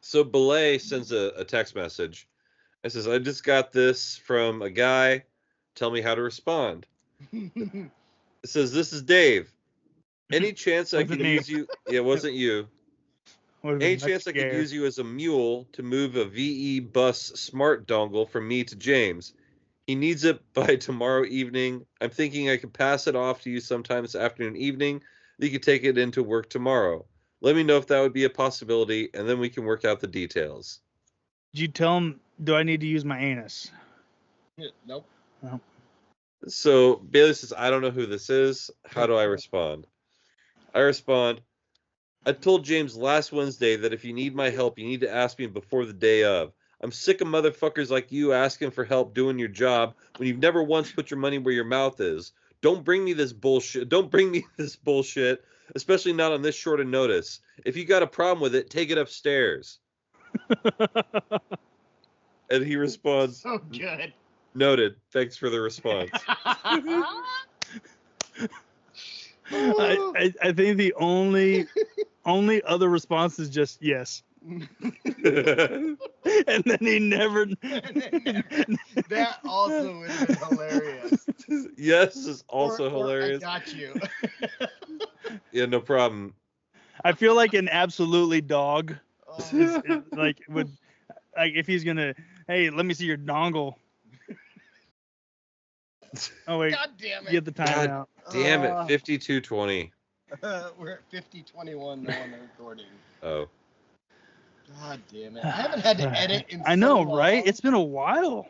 So Belay sends a text message. It says, I just got this from a guy. Tell me how to respond. It says, this is Dave. Any chance I could use you? Yeah, it wasn't you. Any chance I could use you as a mule to move a VE bus smart dongle from me to James? He needs it by tomorrow evening. I'm thinking I could pass it off to you sometime this afternoon, evening. You could take it into work tomorrow. Let me know if that would be a possibility, and then we can work out the details. Did you tell him, do I need to use my anus? Nope. No. So Bailey says, I don't know who this is. How do I respond? I respond, I told James last Wednesday that if you need my help, you need to ask me before the day of. I'm sick of motherfuckers like you asking for help doing your job when you've never once put your money where your mouth is. Don't bring me this bullshit. Especially not on this short of notice. If you got a problem with it, take it upstairs. And he responds, so good. Noted. Thanks for the response. I think the only other response is just yes. And then he never. That also would have been hilarious. Yes is also hilarious. I got you. Yeah, no problem. I feel like an absolutely dog Like if he's gonna, hey, let me see your dongle. Oh wait, God damn it. get the timeout. Damn it, 52:20. We're at 50:21 now on the recording. Oh. God damn it! I haven't had to edit in I know, so long. right? It's been a while.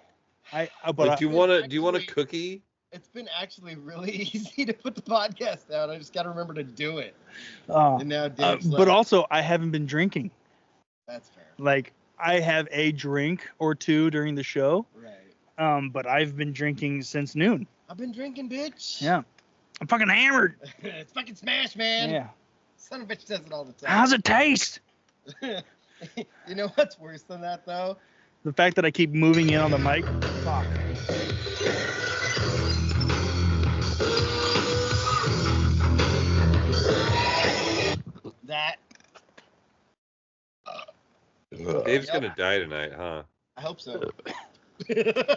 Like, do you want a cookie? It's been actually really easy to put the podcast out. I just got to remember to do it. Oh, And now but also I haven't been drinking. That's fair. Like I have a drink or two during the show. Right. But I've been drinking since noon. I've been drinking, bitch. Yeah. I'm fucking hammered. It's fucking smash, man. Yeah. Son of a bitch says it all the time. How's it taste? You know what's worse than that, though? The fact that I keep moving in on the mic. Fuck. That. Dave's gonna die tonight, huh? I hope so. Hopefully.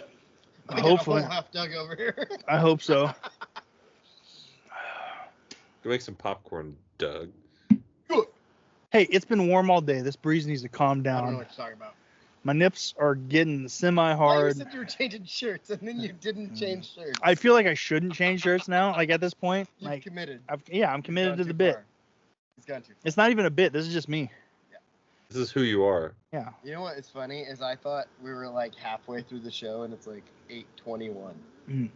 I got a whole half dug over here. I hope so. Go make some popcorn, Doug. Hey, it's been warm all day. This breeze needs to calm I don't know down. what you're talking about. My nips are getting Why you semi-hard. said you were changing shirts and then you didn't change shirts? I feel like I shouldn't change shirts now. Like at this point, You've like committed. I'm committed Gone to too the bit. far. He's gone too far. It's not even a bit. This is just me. This is who you are. Yeah. You know what is funny is I thought we were like halfway through the show and it's like 8:21. Mm.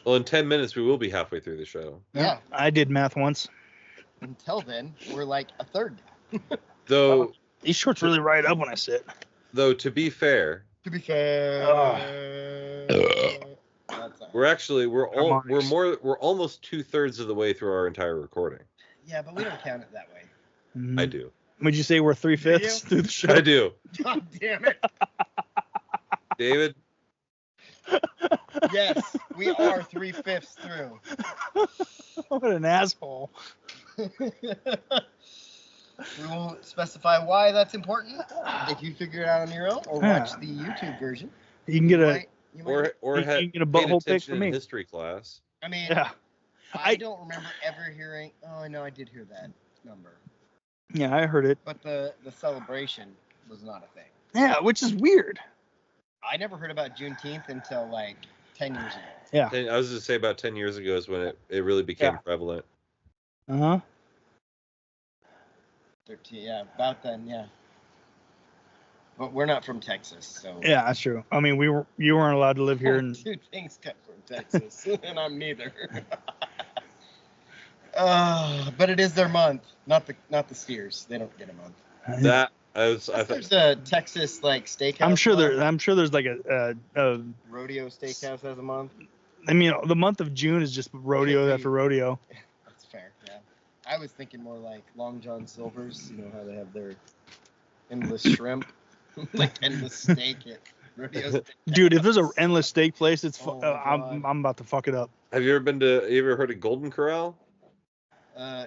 Well, in 10 minutes, we will be halfway through the show. Yeah. I did math once. Until then, we're like a third. Though, These shorts really ride up when I sit. to be fair, To be fair. That's all. we're almost 2/3 of the way through our entire recording. Yeah, but we don't count it that way. Mm. I do. Would you say we're 3/5 through the show? I do. God damn it. David, Yes, we are 3/5 through. What an asshole. We won't specify why that's important. If you figure it out on your own or watch the YouTube version. You can get you might- or You had can get a paid butthole pic attention for in me. history class. I mean, yeah. I don't remember ever hearing. Oh, I know I did hear that number, Yeah, I heard it. but the celebration was not a thing. Yeah, which is weird. I never heard about Juneteenth until like 10 years ago. Yeah. I was going to say about 10 years ago is when it really became Yeah. prevalent. Uh-huh. 13, yeah, about then, yeah. But we're not from Texas, so. Yeah, that's true. I mean, you weren't allowed to live here, and Two things come from Texas, and I'm neither. But it is their month, not the steers. They don't get a month. That I thought There's a Texas like steakhouse. I'm sure month. there's like a Rodeo Steakhouse has a month. I mean, the month of June is just rodeo after rodeo. That's fair. Yeah. I was thinking more like Long John Silver's. You know how they have their endless shrimp, like endless steak at Rodeo Steakhouse. Dude, if there's an endless steak place, it's Oh my God. I'm about to fuck it up. Have you ever heard of Golden Corral?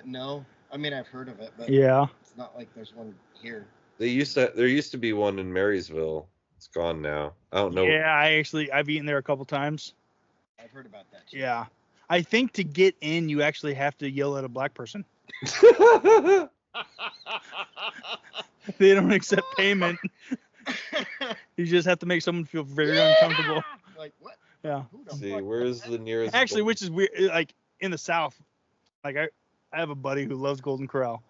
No. I mean, I've heard of it, but Yeah. it's not like there's one here. There used to be one in Marysville. It's gone now. I don't know. Yeah, I've eaten there a couple times. I've heard about that. Too. Yeah. I think to get in, you actually have to yell at a black person. They don't accept payment. You just have to make someone feel very uncomfortable. Like what? Yeah. Who the See, fuck where's does the that? nearest? Actually, which is weird. Like in the South, like I have a buddy who loves Golden Corral.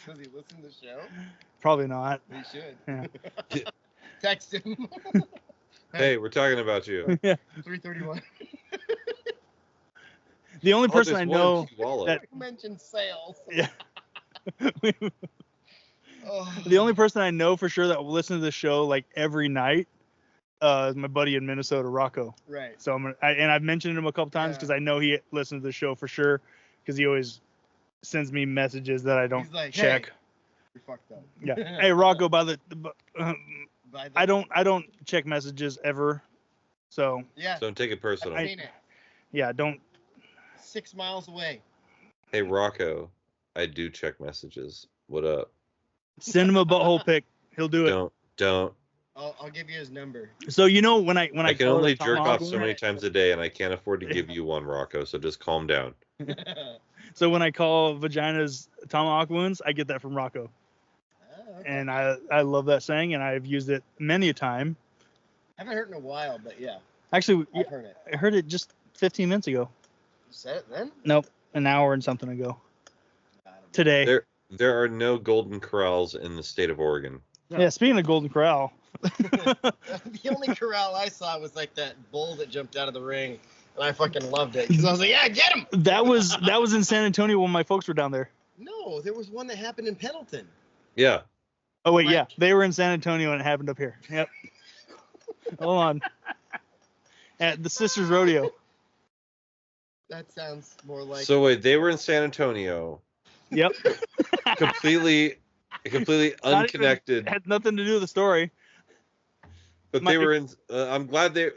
Does he listen to the show? Probably not. He should. Yeah. Text him. Hey, we're talking about you. Yeah. 331. The only person there's I one know in Chihuahua. that Mention sales. yeah. Oh. The only person I know for sure that will listen to the show like every night is my buddy in Minnesota, Rocco. Right. So I've mentioned him a couple times because I know he listens to the show for sure because he always sends me messages that I don't He's like, check. Hey, you're fucked up. Yeah. Hey, Rocco, By the- I don't check messages ever. So Yeah. Don't take it personal. I've seen it. yeah, don't. 6 miles away. Hey, Rocco, I do check messages. What up? Send him a butthole pic. He'll do it. Don't. I'll give you his number. So you know when I I can call only the jerk off tomahawk so wound- many times a day, and I can't afford to give you one, Rocco. So just calm down. So when I call vaginas tomahawk wounds, I get that from Rocco. and I love that saying, and I've used it many a time. I haven't heard it in a while, but yeah. Actually, I've heard it. I heard it just 15 minutes ago. You said it then? Nope, an hour and something ago. Today. There are no golden corrals in the state of Oregon. Yeah, speaking of Golden Corral. The only corral I saw was like that bull that jumped out of the ring, and I fucking loved it because I was like, yeah, get him. That was in San Antonio when my folks were down there. No, there was one that happened in Pendleton. Yeah. Oh wait, yeah, they were in San Antonio and it happened up here. Yep. Hold on. At the Sisters Rodeo. That sounds more like. So wait, they were in San Antonio. Yep. completely unconnected. Had nothing to do with the story. But they were in. I'm glad they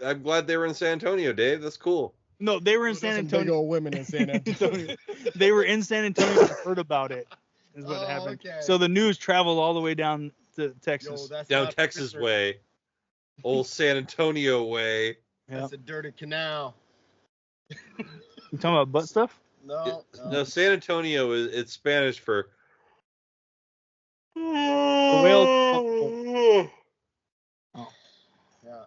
were in San Antonio, Dave. That's cool. No, they were in San Antonio. Big old women in San Antonio. They were in San Antonio and heard about it. Is what happened. Okay. So the news traveled all the way down to Texas. Yo, that's Down not Texas Pittsburgh. way. Old San Antonio way. That's a dirty canal. You talking about butt stuff? No. No, San Antonio it's Spanish for whale. Yeah.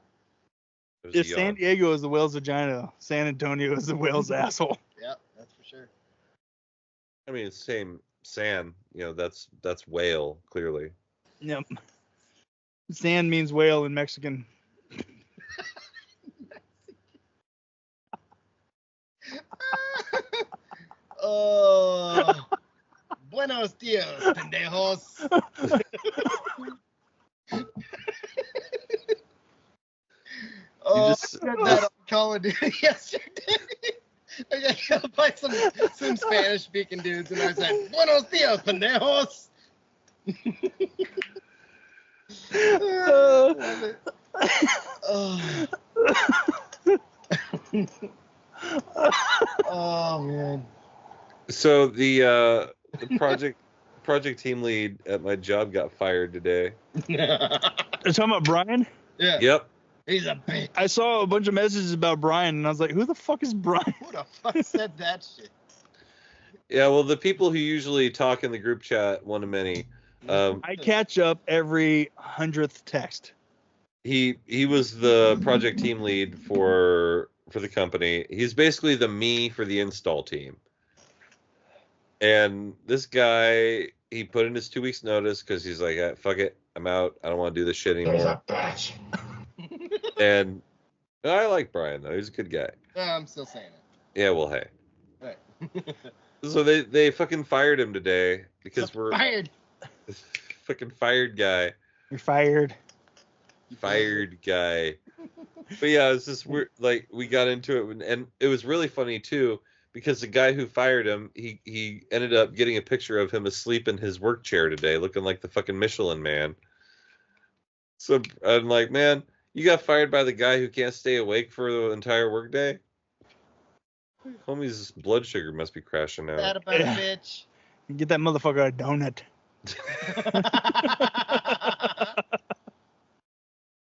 If San Diego is the whale's vagina, San Antonio is the whale's asshole. Yep, that's for sure. I mean, it's same San. You know, that's whale clearly. Yep. San means whale in Mexican. Oh, buenos dias, pendejos. Oh, You just- I said that on Call of Duty yesterday. I got killed by some Spanish-speaking dudes, and I said, buenos dias, pendejos. Oh. Oh man. So the project team lead at my job got fired today. You're talking about Brian? Yeah. Yep. He's a bitch. I saw a bunch of messages about Brian, and I was like, who the fuck is Brian? Who the fuck said that shit? Yeah, well, the people who usually talk in the group chat, one of many. I catch up every 100th text. He was the project team lead for the company. He's basically the me for the install team. And this guy, he put in his 2 weeks notice because he's like, fuck it, I'm out. I don't want to do this shit anymore. And I like Brian though. He's a good guy. Yeah, I'm still saying it. Yeah, well, hey. Right. So they fucking fired him today because we're fired. fucking fired guy. You're fired. Fired guy. But yeah, it's just weird. Like we got into it, and it was really funny too because the guy who fired him, he ended up getting a picture of him asleep in his work chair today, looking like the fucking Michelin Man. So I'm like, man, you got fired by the guy who can't stay awake for the entire workday. Homie's blood sugar must be crashing out. That about a bitch. Get that motherfucker a donut.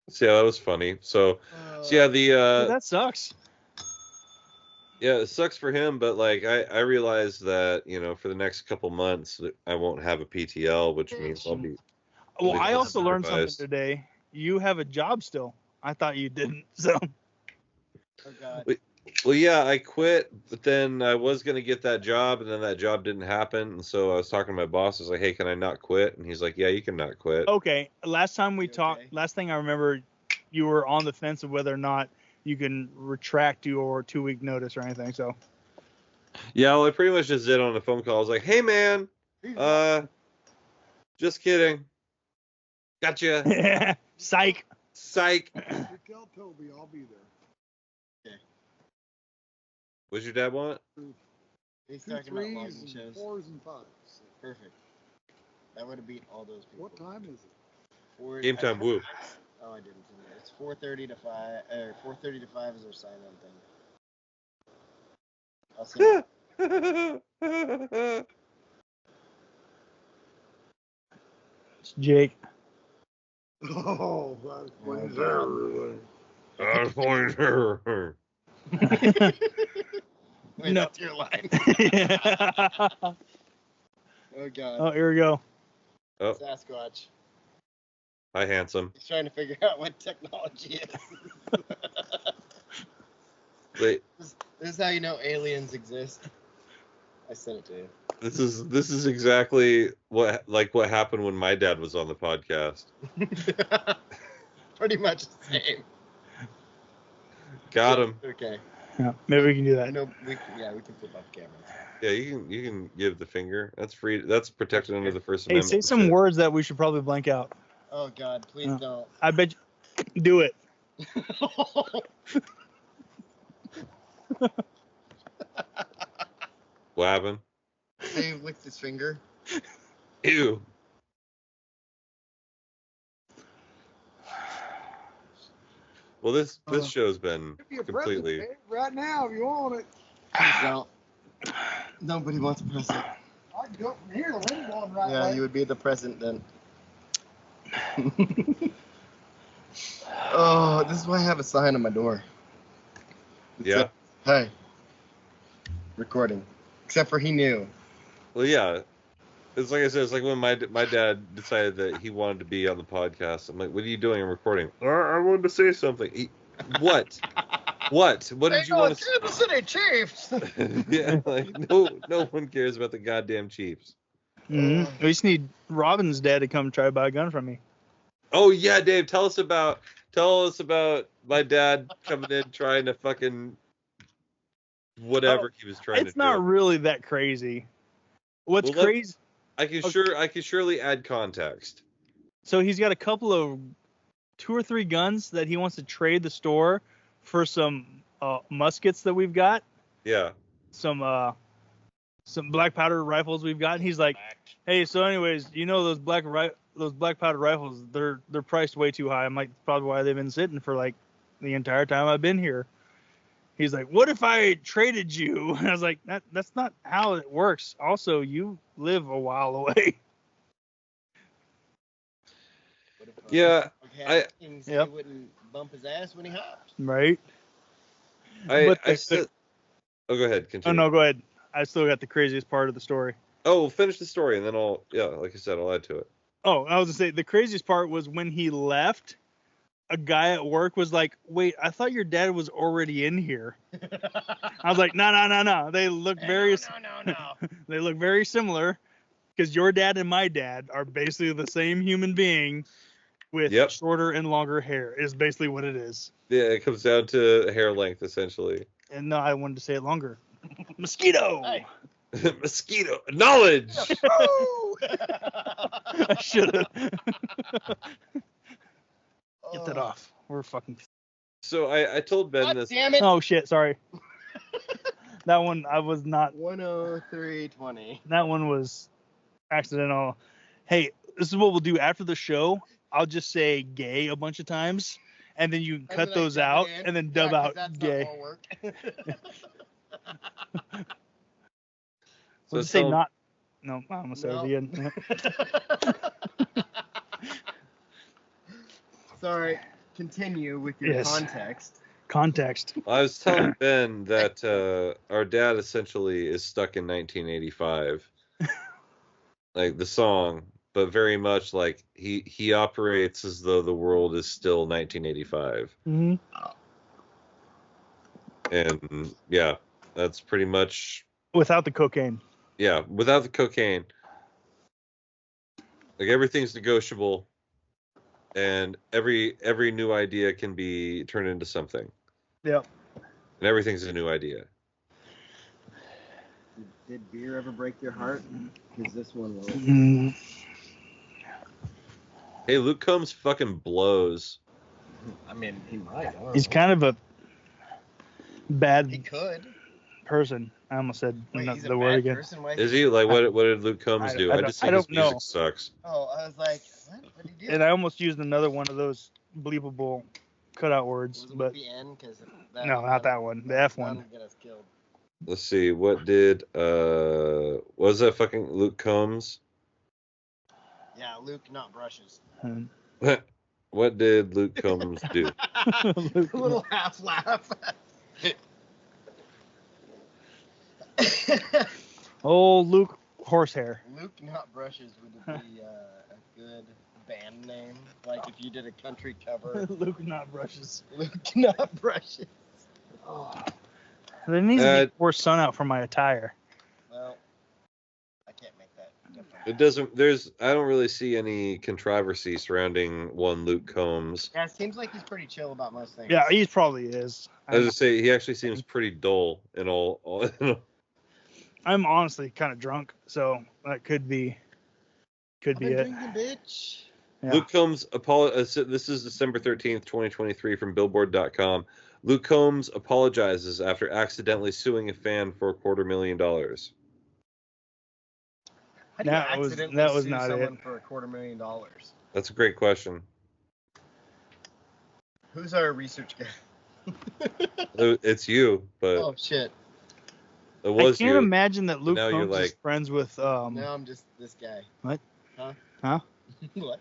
So yeah, that was funny. So yeah, Dude, that sucks. yeah, it sucks for him, but like I realized that, you know, for the next couple months I won't have a PTL, which means I'll be. Well, I'll be I also learned something supervised. today. You have a job still. I thought you didn't. So Oh god. Well, yeah, I quit, but then I was gonna get that job, and then that job didn't happen, and so I was talking to my boss. I was like, "Hey, can I not quit?" And he's like, "Yeah, you can not quit." okay. Last time we talked, Okay. last thing I remember, you were on the fence of whether or not you can retract your 2-week notice or anything. So Yeah, well, I pretty much just did on a phone call. I was like, "Hey, man, just kidding. Gotcha. psych. Psych." Tell Toby I'll be there. What's your dad want? He's 2 talking about 3s logging and shows. 4s and 5s. Perfect. That would have beat all those people. What time is it? Game time, woo. Oh, I didn't. It's 4:30 to 5. 4:30 to 5 is our sign-on thing. I'll see. It's Jake. Oh, that's Oh, Wait, No. that's your line. Oh god. Oh, here we go. Oh, Sasquatch. hi, handsome. He's trying to figure out what technology is. Wait, This is how you know aliens exist. I sent it to you. this is exactly what happened when my dad was on the podcast. Pretty much the same. Got him. Okay. Yeah, maybe we can do that. No, we can flip off cameras. Yeah, you can give the finger. That's free. That's protected under the First Hey, Amendment. say some words that we should probably blank out. Oh God, please don't. I bet you do it. What happened? Dave licked his finger. Ew. Well, this show's been completely. Right now, if you want it. Please don't. Nobody wants a present. I can go from here to Lindblom right Yeah, away. you would be the present then. Oh, this is why I have a sign on my door. It Yeah. said, hey. Recording. Except for he knew. Well, yeah. It's like I said. It's like when my dad decided that he wanted to be on the podcast. I'm like, "What are you doing? I'm recording." I wanted to say something. What? What? What did you want to say? Kansas City Chiefs. Yeah, like no one cares about the goddamn Chiefs. We just need Robin's dad to come try to buy a gun from me. Oh yeah, Dave, tell us about my dad coming in trying to fucking whatever he was trying to do. It's not really that crazy. What's Well, crazy? I can surely add context. So he's got a couple of 2 or 3 guns that he wants to trade the store for some muskets that we've got. Yeah. Some black powder rifles we've got. And he's like, hey, so anyways, you know those black powder rifles, they're priced way too high. I'm like, probably why they've been sitting for like the entire time I've been here. He's like, what if I traded you? And I was like, that's not how it works. Also, you live a while away. Yeah. He Yep. wouldn't bump his ass when he hopped. Right? Oh, go ahead. Continue. Oh, no, go ahead. I still got the craziest part of the story. Oh, finish the story, and then like I said, I'll add to it. Oh, I was going to say, the craziest part was when he left, a guy at work was like, wait, I thought your dad was already in here. I was like, no. They look very They look very similar because your dad and my dad are basically the same human being with shorter and longer hair is basically what it is. Yeah, it comes down to hair length, essentially. And no, I wanted to say it longer. Mosquito! Hey. Mosquito! Knowledge! I should have. Get that off. We're fucking... So I told Ben God this... damn it! Oh, shit, sorry. That one, I was not... 103.20. That one was accidental. Hey, this is what we'll do after the show. I'll just say gay a bunch of times, and then you cut those out, and then dub out gay. Not more work. We'll just say not. No, I'm gonna say it again. Sorry. Continue with your context. Context. I was telling Ben that our dad essentially is stuck in 1985, like the song, but very much like he operates as though the world is still 1985. Mm-hmm. And yeah, that's pretty much without the cocaine. Yeah, without the cocaine. Like everything's negotiable, and every new idea can be turned into something. Yep. And everything's a new idea. Did beer ever break your heart? Because this one will. Hey, Luke Combs fucking blows. I mean, he might. He's kind of a bad He could. person. I almost said Wait, he's the a word bad again. person? Why Is he? Like, what did Luke Combs do? I just I think his don't know. music sucks. Oh, I was like, what did he do? And I almost used another one of those bleepable cutout words, Was it but the N? Cause no, not that one. The F one. Get us killed. Let's see. What did was that fucking Luke Combs? Yeah, Luke, not brushes. What did Luke Combs do? A little half laugh. Oh, Luke horsehair. Luke Not Brushes would be a good band name. Like if you did a country cover. Luke Not Brushes. Luke Not Brushes. There needs to be more sun out for my attire. Well, I can't make that difference. It doesn't. I don't really see any controversy surrounding one Luke Combs. Yeah, it seems like he's pretty chill about most things. Yeah, he probably is. As I say, he actually seems pretty dull in all. I'm honestly kind of drunk, so that could be it. Drinking, bitch. Yeah. Luke Combs this is December 13th, 2023 from Billboard.com. Luke Combs apologizes after accidentally suing a fan for $250,000. How do you accidentally that was sue not someone it. for $250,000? That's a great question. Who's our research guy? It's you, but Oh shit! it was I can't you. imagine that Luke Now you're Combs is like- friends with Now I'm just this guy. What? Huh? Huh? What?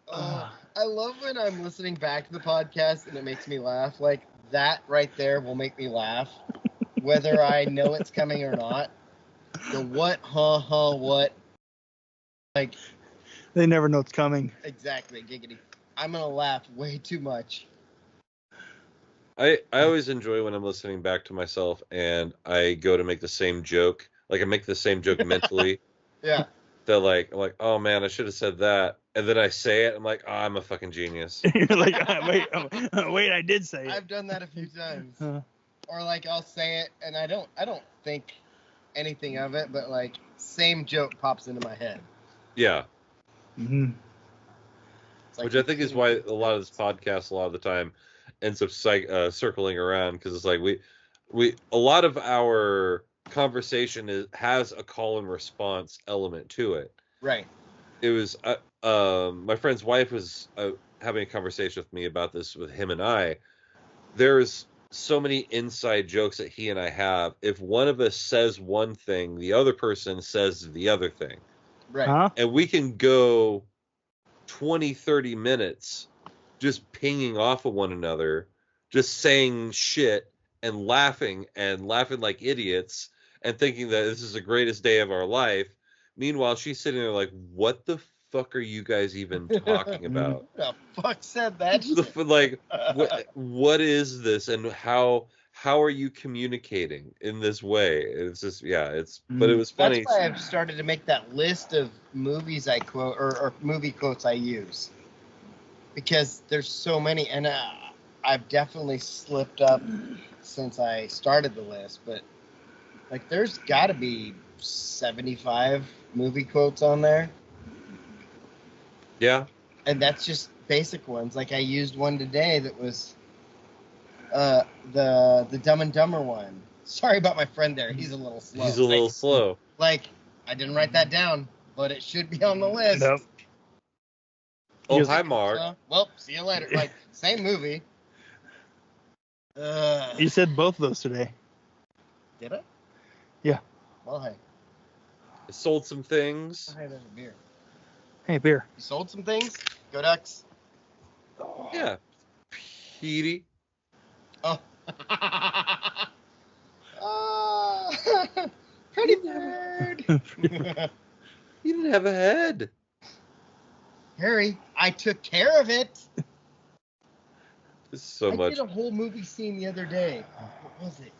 I love when I'm listening back to the podcast and it makes me laugh. Like that right there will make me laugh, whether I know it's coming or not. The what, what? Like They never know it's coming. exactly, giggity. I'm gonna laugh way too much. I always enjoy when I'm listening back to myself and I go to make the same joke. Like I make the same joke mentally. Yeah. That I'm like, oh man, I should have said that. And then I say it, I'm like, oh, I'm a fucking genius. You're like, wait, I did say it. I've done that a few times. Or like I'll say it and I don't think anything of it, but like same joke pops into my head. Yeah. Mm-hmm. It's like Which I think is why a lot of this podcast, a lot of the time, ends up circling around, because it's like we a lot of our conversation has a call and response element to it. Right. It was my friend's wife was having a conversation with me about this with him and I. There's so many inside jokes that he and I have. If one of us says one thing, the other person says the other thing. Right. Huh? And we can go 20-30 minutes just pinging off of one another, just saying shit and laughing like idiots and thinking that this is the greatest day of our life. Meanwhile, she's sitting there like, what the fuck are you guys even talking about? Who the fuck said that shit? Like, what is this, and how are you communicating in this way? It's just, but it was funny. That's why I've started to make that list of movies I quote or movie quotes I use, because there's so many, and I've definitely slipped up since I started the list, but like there's got to be 75 movie quotes on there. Yeah. And that's just basic ones. Like I used one today that was the Dumb and Dumber one. Sorry about my friend there. He's a little slow. He's a little slow. Like I didn't write that down, but it should be on the list. Nope. Oh, hi, Mark. Well, see you later. Like same movie. You said both of those today. Did I? Yeah. Well, hey. I sold some things. Oh, hey, there's a beer. Hey, beer. You sold some things? Go Ducks. Yeah. Petey. Oh. Pretty bird. You didn't have a head. Harry, I took care of it. This is so I much. did a whole movie scene the other day. What was it?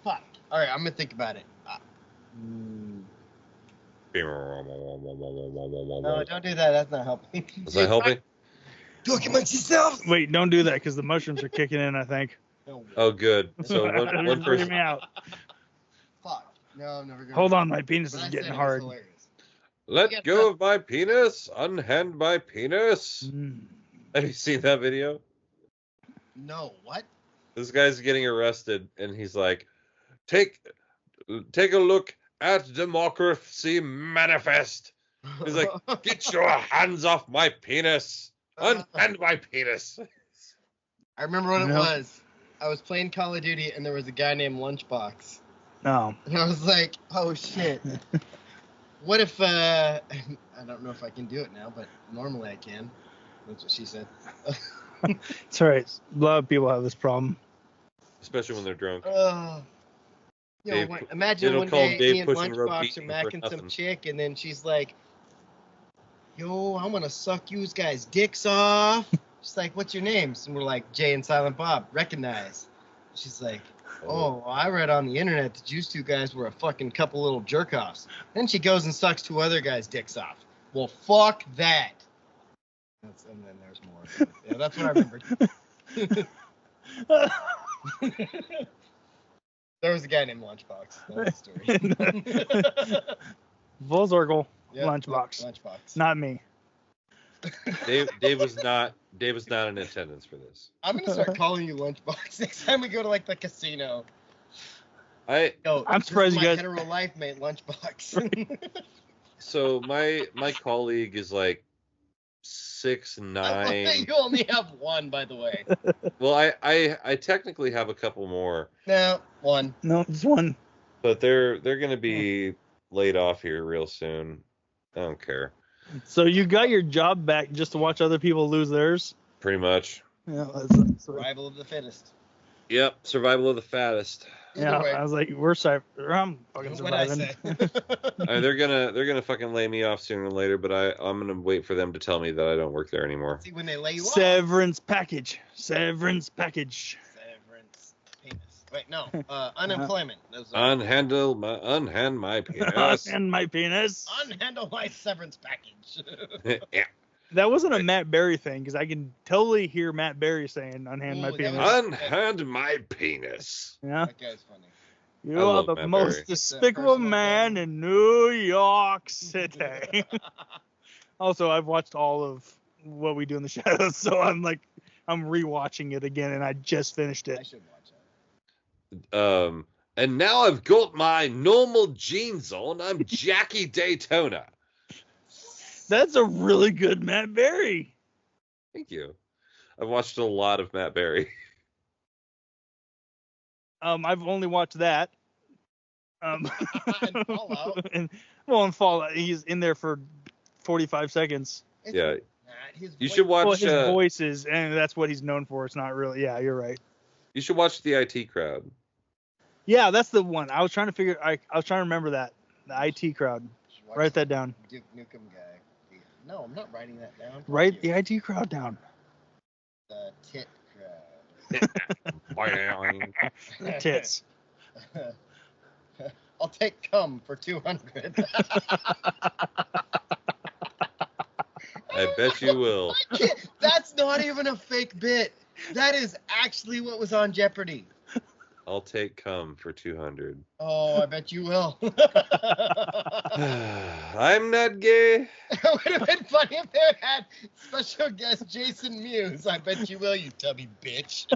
Fuck. All right, I'm gonna think about it. No, don't do that. That's not helping. Is that helping? Talk amongst yourselves. Wait, don't do that because the mushrooms are kicking in, I think. Oh, good. So one They're freaking person. me out. Fuck. No, I'm never gonna. Hold on, my penis But is I getting said it was hard. hilarious. Let go of my penis. Unhand my penis. Have you seen that video? No, what? This guy's getting arrested, and he's like, "Take a look at Democracy Manifest." He's like, "Get your hands off my penis. Unhand my penis." I remember what it No. was. I was playing Call of Duty, and there was a guy named Lunchbox. No. And I was like, oh, shit. What if, I don't know if I can do it now, but normally I can. That's what she said. It's all right. A lot of people have this problem. Especially when they're drunk. Imagine it'll one call day Dave me and pushing rope Lunchbox beating are for macking some nothing. chick, and then she's like, "Yo, I'm gonna suck you guys' dicks off." She's like, "What's your names?" And we're like, "Jay and Silent Bob." Recognize. She's like, "Oh, I read on the internet that you two guys were a fucking couple little jerk offs." Then she goes and sucks 2 other guys' dicks off. Well, fuck that. And then there's more. Yeah, that's what I remember. There was a guy named Lunchbox. That's the story. Full circle. Yep, Lunchbox. Lunchbox. Not me. Dave was not in attendance for this. I'm gonna start calling you Lunchbox next time we go to like the casino. I'm surprised you guys. My hetero life mate, Lunchbox. So my colleague is like 6'9". You only have one, by the way. Well, I technically have a couple more. No, one. No, just one. But they're gonna be laid off here real soon. I don't care. So you got your job back just to watch other people lose theirs? Pretty much. Yeah, that's Survival of the fittest. Yep, survival of the fattest. Yeah, I was like, I'm fucking surviving. I mean, they're gonna fucking lay me off sooner or later, but I'm gonna wait for them to tell me that I don't work there anymore. See, when they lay you off. Severance package. Severance package. Severance penis. Wait, no. Unemployment. Unhand my penis. Unhand my penis. Unhandle my severance package. Yeah. That wasn't a Matt Berry thing, because I can totally hear Matt Berry saying "unhand my penis." Unhand my penis. Yeah. That guy's funny. You are the Matt most Berry. despicable man in New York City. Also, I've watched all of What We Do in the Shadows, so I'm rewatching it again, and I just finished I it. should watch it. And now I've got my normal jeans on. I'm Jackie Daytona. That's a really good Matt Berry. Thank you. I've watched a lot of Matt Berry. I've only watched that. And Fallout. In Fallout, he's in there for 45 seconds. Yeah. His You voice- should watch. Well, his voices, and that's what he's known for. It's not really. Yeah, you're right. You should watch the IT Crowd. Yeah, that's the one. I was trying to remember that. The IT Crowd. should watch Write the that down. Duke Nukem guy. No, I'm not writing that down. Write the IT Crowd down. The tit crowd. Tits. I'll take cum for 200. I bet you will. That's not even a fake bit. That is actually what was on Jeopardy. I'll take cum for 200. Oh, I bet you will. I'm not gay. It would have been funny if they had had special guest Jason Mewes. I bet you will, you tubby bitch.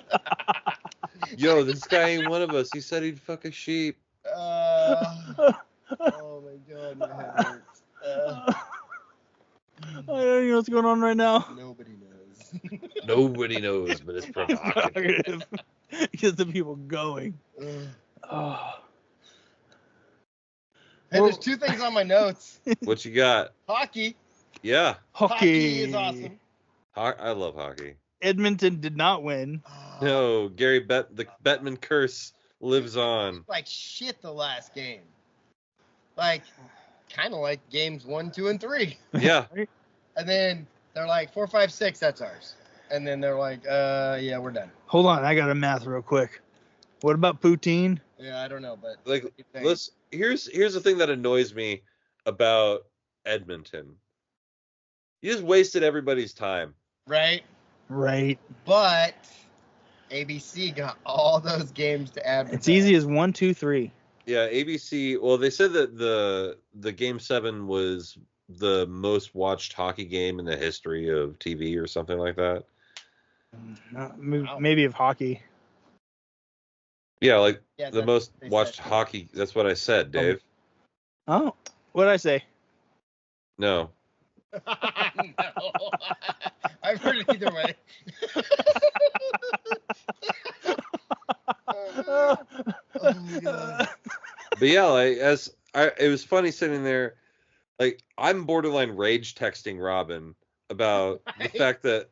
Yo, this guy ain't one of us. He said he'd fuck a sheep. Oh my god, my head hurts. I don't even know what's going on right now. Nobody knows. Nobody knows, but it's provocative. Because the people going. Oh. Hey, there's 2 things on my notes. What you got? Hockey. Yeah. Hockey is awesome. I love hockey. Edmonton did not win. No, the Bettman curse lives on. Like shit the last game. Like, kind of like games 1, 2, and 3. Yeah. And then they're like 4, 5, 6. That's ours. And then they're like, yeah, we're done. Hold on, I got a math real quick. What about poutine? Yeah, I don't know, but Like, here's the thing that annoys me about Edmonton. You just wasted everybody's time. right. But ABC got all those games to advertise. It's easy as 1, 2, 3. Yeah, ABC. Well, they said that the Game 7 was the most watched hockey game in the history of TV or something like that. Maybe of hockey. Yeah, like Yeah, the most they watched said- hockey. That's what I said, Dave. Oh, what did I say? No. No. I've heard it either way. Oh my god. But yeah, like it was funny sitting there, like I'm borderline rage texting Robin about the fact that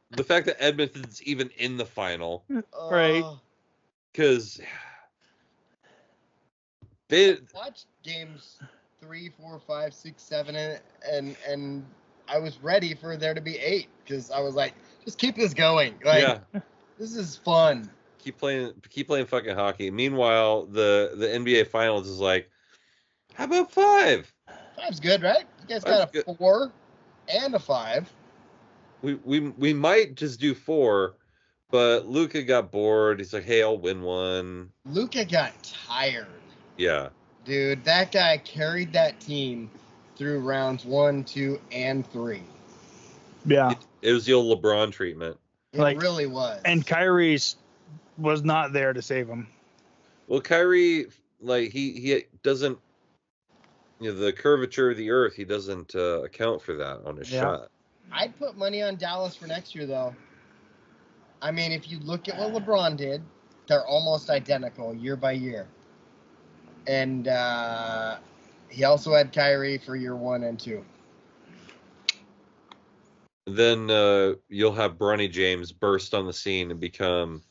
Edmonton's even in the final, Right. Oh, because They watched games 3, 4, 5, 6, 7, and I was ready for there to be 8 because I was like, just keep this going. Like, yeah. this is fun. Keep playing fucking hockey. Meanwhile, the NBA Finals is like, how about 5? 5's good, right? You guys Five's got a 4 and a 5. We might just do 4, but Luka got bored. He's like, hey, I'll win one. Luka got tired. Yeah. Dude, that guy carried that team through rounds 1, 2, and 3. Yeah. It was the old LeBron treatment. It Like, really was. And Kyrie's was not there to save him. Well, Kyrie, like, he doesn't, the curvature of the earth, he doesn't account for that on his shot. I'd put money on Dallas for next year, though. I mean, if you look at what LeBron did, they're almost identical year by year. And he also had Kyrie for year 1 and 2. Then you'll have Bronny James burst on the scene and become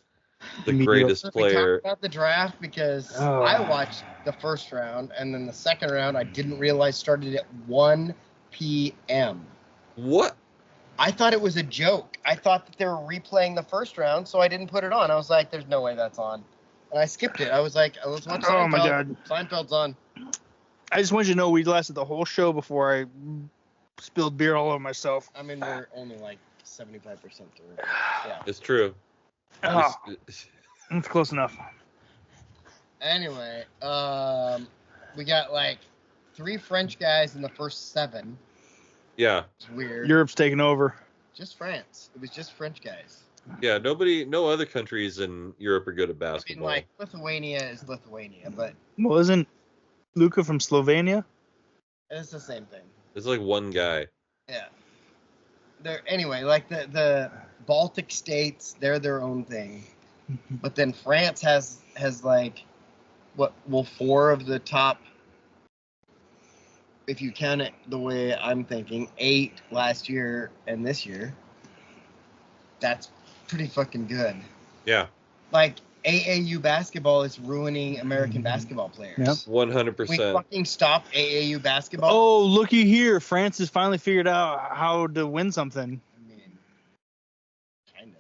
the greatest We player. talked about the draft because I watched the first round, and then the second round I didn't realize started at 1 p.m. What? I thought it was a joke. I thought that they were replaying the first round, so I didn't put it on. I was like, there's no way that's on. And I skipped it. I was like, let's watch Seinfeld. Oh, my God. Seinfeld's on. I just want you to know we lasted the whole show before I spilled beer all over myself. I mean, we're only like 75% through. Yeah. It's true. Oh, it's close enough. Anyway, we got like 3 French guys in the first 7. Yeah. It's weird. Europe's taking over. Just France. It was just French guys. Yeah, no other countries in Europe are good at I mean, basketball. like, Lithuania is Lithuania, but Well, isn't Luka from Slovenia? it's the same thing. There's like one guy. Yeah. Anyway, like the Baltic states, they're their own thing. But then France has like, 4 of the top, if you count it the way I'm thinking, 8 last year and this year. That's pretty fucking good. Yeah. Like, AAU basketball is ruining American basketball players. Yep. 100%. We fucking stop AAU basketball. Oh, looky here. France has finally figured out how to win something. I mean, kind of.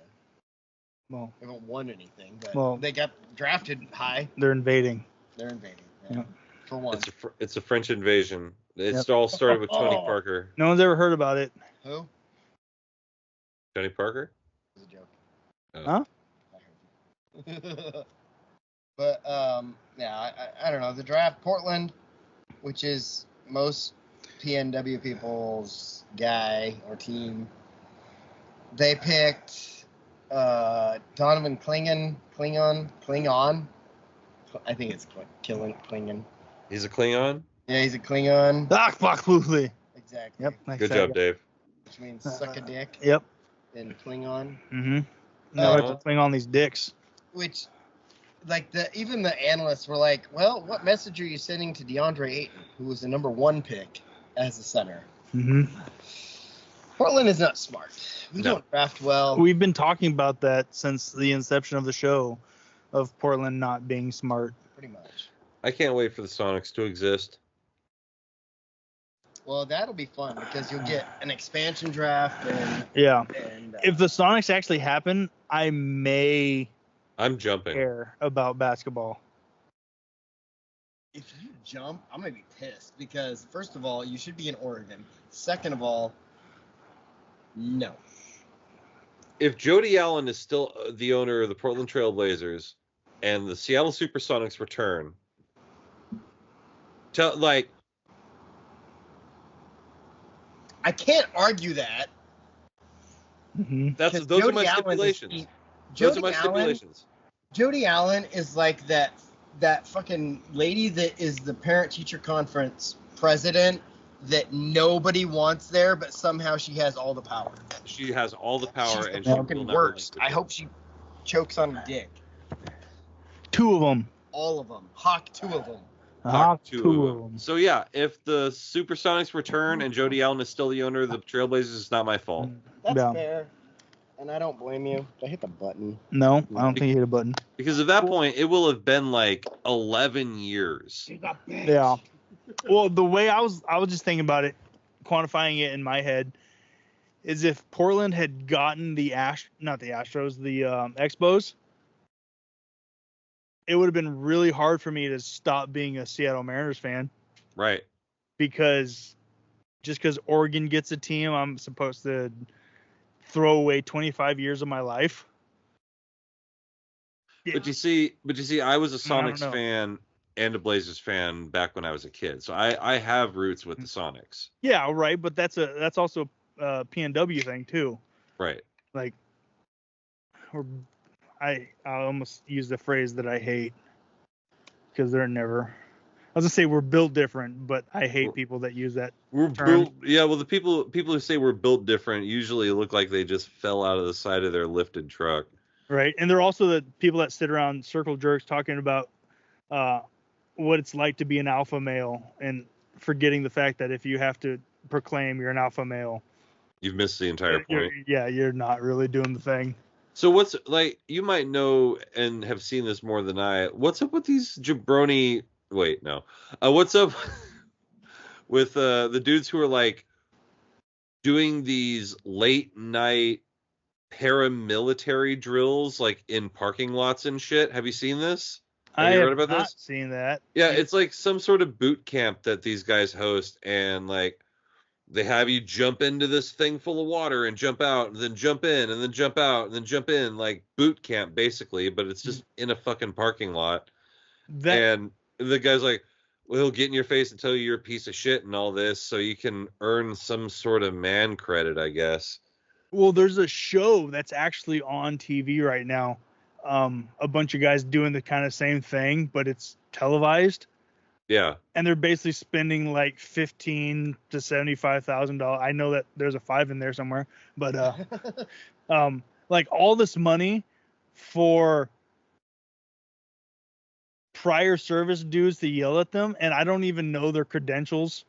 Well, They haven't won anything, but Well- they got drafted high. they're invading. They're invading. Yeah. Yep. For one. It's a French invasion. It Yep. all started with Tony Oh. Parker. No one's ever heard about it. Who? Tony Parker? It was a joke. Oh. Huh? I heard. But yeah, I don't know. The draft, Portland, which is most PNW people's guy or team, they picked Donovan Klingon. I think it's Klingon. He's a Klingon? Yeah, he's a Klingon. Exactly. Exactly. Yep. Nice Good tag. job, Dave. Which means suck a dick Yep. in Klingon. Mm-hmm. Now I have to fling on these dicks. Which, like, even the analysts were like, well, what message are you sending to DeAndre Ayton, who was the number 1 pick as a center? Mm-hmm. Portland is not smart. We No. don't draft well. We've been talking about that since the inception of the show, of Portland not being smart. Pretty much. I can't wait for the Sonics to exist. Well, that'll be fun because you'll get an expansion draft and Yeah. and If the Sonics actually happen, I may I'm jumping. care about basketball. if you jump, I'm gonna be pissed because first of all, you should be in Oregon. Second of all, no. If Jody Allen is still the owner of the Portland Trail Blazers and the Seattle Supersonics return, I can't argue that. Mm-hmm. those are Jody my Allen stipulations. is- Those are Jody my Allen, stipulations. Jody Allen is like that fucking lady that is the parent-teacher conference president that nobody wants there, but somehow she has all the power. She has all the power, She's and the she fucking will never worst. lose I hope she chokes on a dick. 2 of them. All of them. Hawk 2 of them. Hawk, Two two of of them. them. So yeah, if the Supersonics return and Jody Allen is still the owner of the Trailblazers, it's not my fault. That's Yeah. fair. And I don't blame you. Did I hit the button? No, I don't think you hit a button. Because at that point, it will have been like 11 years. Yeah. Well, the way I was just thinking about it, quantifying it in my head, is if Portland had gotten the Expos, it would have been really hard for me to stop being a Seattle Mariners fan. Right. Because Oregon gets a team, I'm supposed to throw away 25 years of my life. But you see, I was a Sonics fan and a Blazers fan back when I was a kid, so I have roots with the Sonics. Yeah, right. But that's also a PNW thing too. Right. Like, I almost use the phrase that I hate because they're never. I was gonna say we're built different, but I hate people that use that. We're term. built. Yeah, well, the people who say we're built different usually look like they just fell out of the side of their lifted truck. Right, and they're also the people that sit around circle jerks talking about what it's like to be an alpha male, and forgetting the fact that if you have to proclaim you're an alpha male, you've missed the entire point. You're not really doing the thing. So what's like? You might know and have seen this more than I. What's up with these jabroni? Wait, no. What's up with the dudes who are like doing these late night paramilitary drills like in parking lots and shit? Have you seen this? I have not seen that. Yeah, it's like some sort of boot camp that these guys host, and like they have you jump into this thing full of water and jump out and then jump in and then jump out and then jump in, like boot camp basically, but it's just in a fucking parking lot. And the guy's like, well, he'll get in your face and tell you you're a piece of shit and all this so you can earn some sort of man credit, I guess. Well, there's a show that's actually on TV right now. A bunch of guys doing the kind of same thing, but it's televised. Yeah. And they're basically spending like $15,000 to $75,000. I know that there's a 5 in there somewhere, but like all this money for prior service dudes to yell at them, and I don't even know their credentials,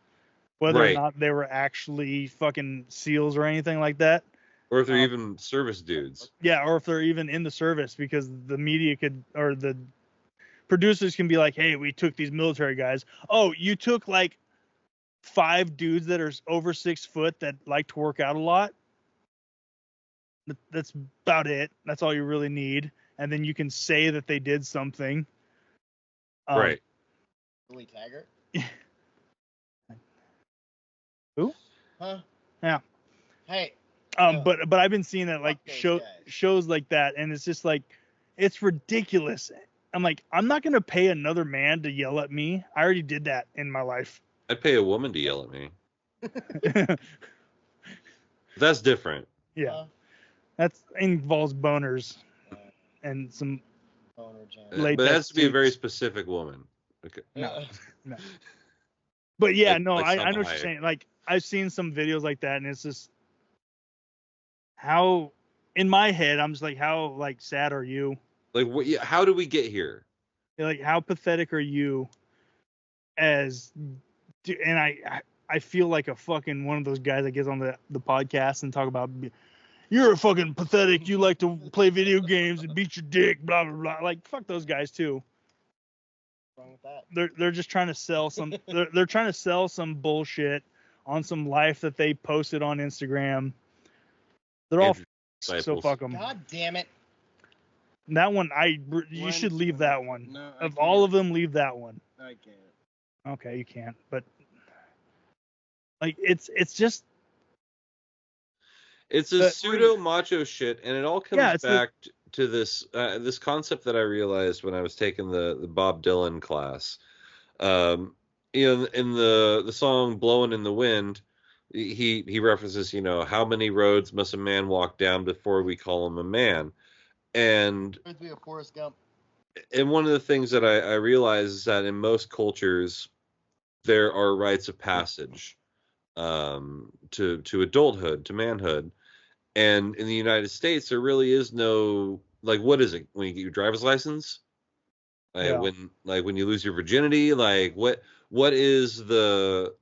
whether or not they were actually fucking SEALs or anything like that. Or if they're even service dudes. Yeah, or if they're even in the service, because the media could, or the producers can be like, hey, we took these military guys. Oh, you took like 5 dudes that are over 6 foot that like to work out a lot. That's about it. That's all you really need. And then you can say that they did something. Right. Willie Taggart? Who? Huh? Yeah. Hey. But I've been seeing that like shows like that, and it's just like, it's ridiculous. I'm like, I'm not gonna pay another man to yell at me. I already did that in my life. I'd pay a woman to yell at me. That's different. Yeah. That involves boners and some but it has to be a very specific woman. Okay. No. But yeah, like, no, like I know what you're saying. Like, I've seen some videos like that, and it's just how, in my head, I'm just like, how like sad are you? Like, what? How do we get here? Like, how pathetic are you? And I feel like a fucking one of those guys that gets on the podcast and talk about, you're a fucking pathetic. You like to play video games and beat your dick, blah blah blah. Like, fuck those guys too. What's wrong with that? They're just trying to sell some. they're trying to sell some bullshit on some life that they posted on Instagram. They're all so fuck them. God damn it. That one, you should leave that one. No, of all of them, leave that one. I can't. Okay, you can't. But like, it's just. It's a pseudo macho shit, and it all comes back to this this concept that I realized when I was taking the Bob Dylan class. In the song "Blowin' in the Wind," he references, how many roads must a man walk down before we call him a man, and be a Forrest Gump. And one of the things that I realize is that in most cultures there are rites of passage to adulthood, to manhood. And in the United States, there really is no, like, what is it when you get your driver's license? When you lose your virginity, like what is the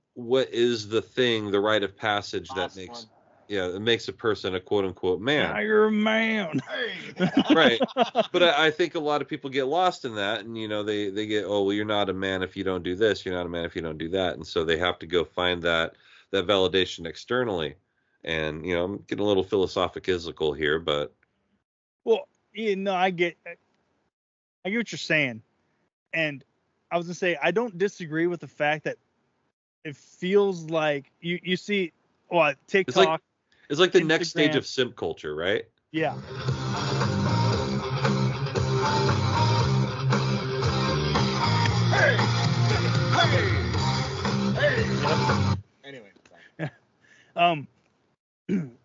thing, the rite of passage that makes it makes a person a quote unquote man. Now you're a man. Right. But I think a lot of people get lost in that, and they get, oh well, you're not a man if you don't do this, you're not a man if you don't do that, and so they have to go find that validation externally. And I'm getting a little philosophical here, but well, I get what you're saying, and I was gonna say I don't disagree with the fact that it feels like you see TikTok. It's like the Instagram. next stage of simp culture, right? Yeah. Anyway.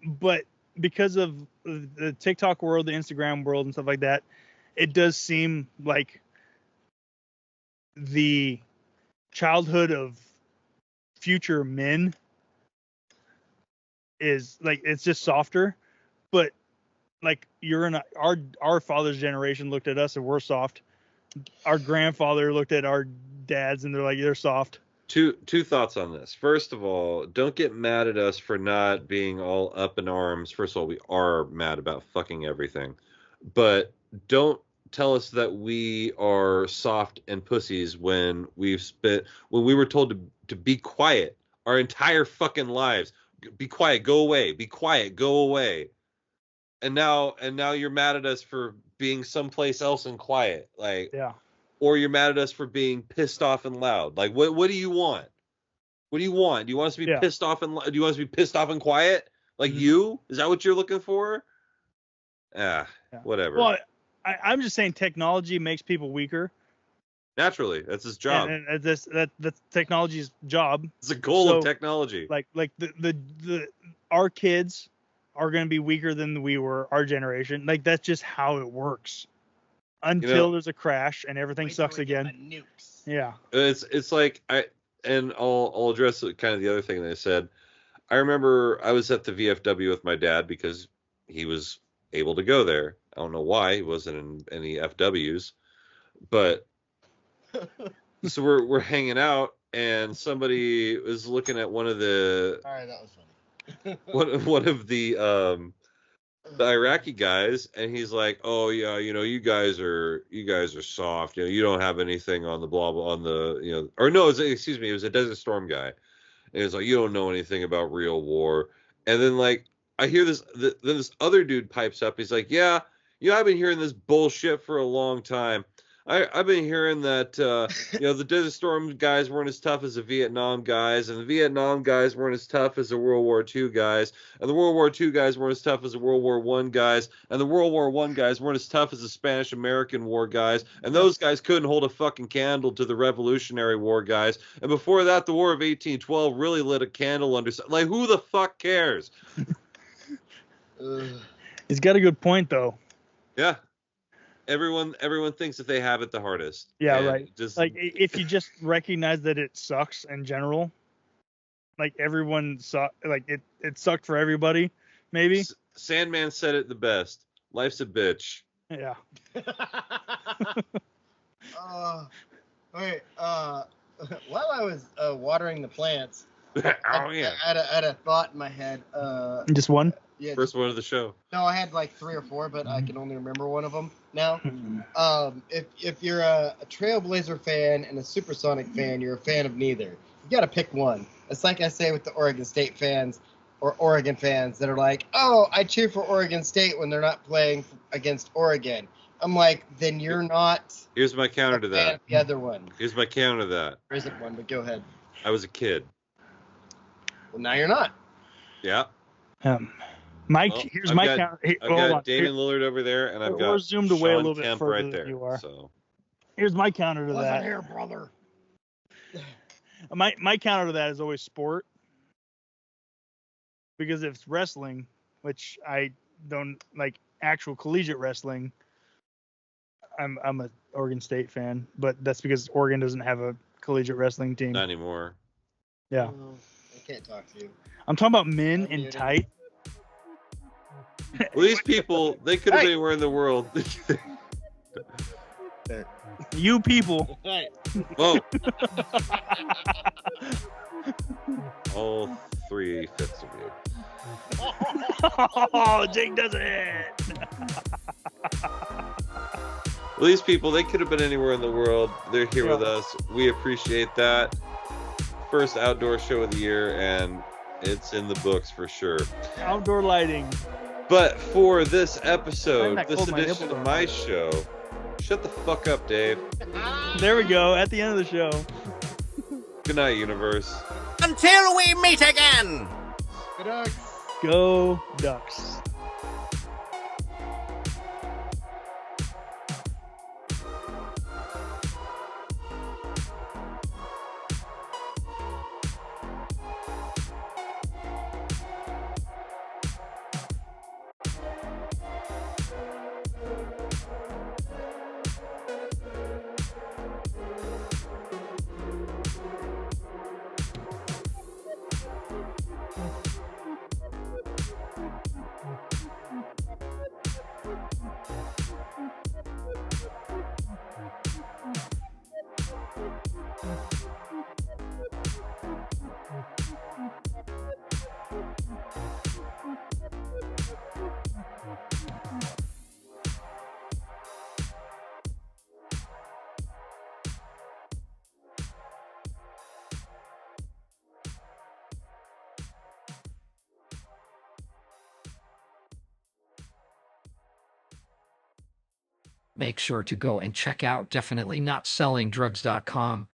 But because of the TikTok world, the Instagram world, and stuff like that, it does seem like the childhood of future men is like, it's just softer. But like our father's generation looked at us and we're soft. Our grandfather looked at our dads and they're soft. Two thoughts on this. First of all, don't get mad at us for not being all up in arms. First of all, we are mad about fucking everything. But don't tell us that we are soft and pussies when we were told to be quiet our entire fucking lives. Be quiet, go away. Be quiet, go away. And now you're mad at us for being someplace else and quiet. Like, yeah. Or you're mad at us for being pissed off and loud. Like, what do you want? What do you want? Do you want us to be pissed off and do you want us to be pissed off and quiet? Like you? Is that what you're looking for? Whatever. Well, I'm just saying technology makes people weaker. Naturally, that's his job. And that's technology's job. It's the goal of technology. Like our kids are going to be weaker than we were, our generation. Like, that's just how it works. Until there's a crash and everything sucks again. Yeah. It's like I'll address kind of the other thing they said. I remember I was at the VFW with my dad because he was able to go there. I don't know why he wasn't in any FWs, but so we're hanging out and somebody was looking at one of the. All right, that was funny. one of the Iraqi guys, and he's like, "Oh yeah, you guys are soft. You don't have anything on the blah blah on the or no, excuse me, it was a Desert Storm guy, and he's like, you don't know anything about real war." And then like I hear this, then this other dude pipes up. He's like, "Yeah, I've been hearing this bullshit for a long time. I've been hearing that the Desert Storm guys weren't as tough as the Vietnam guys, and the Vietnam guys weren't as tough as the World War II guys, and the World War II guys weren't as tough as the World War I guys, and the World War I guys weren't as tough as the Spanish-American War guys, and those guys couldn't hold a fucking candle to the Revolutionary War guys, and before that, the War of 1812 really lit a candle under... Like, who the fuck cares?" He's got a good point, though. Yeah. Everyone thinks that they have it the hardest. Yeah, right. Just like if you just recognize that it sucks in general, like everyone like it sucked for everybody. Maybe Sandman said it the best. Life's a bitch. Yeah. While I was watering the plants, I had a thought in my head. Just one. Yeah, first one of the show. No, I had like 3 or 4, but I can only remember one of them now. If you're a Trailblazer fan and a Supersonic fan, you're a fan of neither. You got to pick one. It's like I say with the Oregon State fans or Oregon fans that are like, "Oh, I cheer for Oregon State when they're not playing against Oregon." I'm like, then you're not. Here's my counter to that. The other one. Here's my counter to that. There isn't one, but go ahead. I was a kid. Well, now you're not. Yeah. Here's my counter. I've got Damian Lillard over there, and I've got we're zoomed away Sean a little bit Kemp further right than there. you are. So here's my counter to that. Listen here, brother. My counter to that is always sport, because if it's wrestling, which I don't like, actual collegiate wrestling, I'm a Oregon State fan, but that's because Oregon doesn't have a collegiate wrestling team. not anymore. Yeah. I can't talk to you. I'm talking about men in tight. Well, these people, they could have been anywhere in the world. You people. Right. Whoa. All 3/5 of you. Oh, Jake does it. Well, these people, they could have been anywhere in the world. They're here with us. We appreciate that. First outdoor show of the year, and it's in the books for sure. Outdoor lighting. But for this episode, this edition of my show, shut the fuck up, Dave. There we go, at the end of the show. Good night, universe. Until we meet again! Go Ducks! Go Ducks. Make sure to go and check out definitelynotsellingdrugs.com.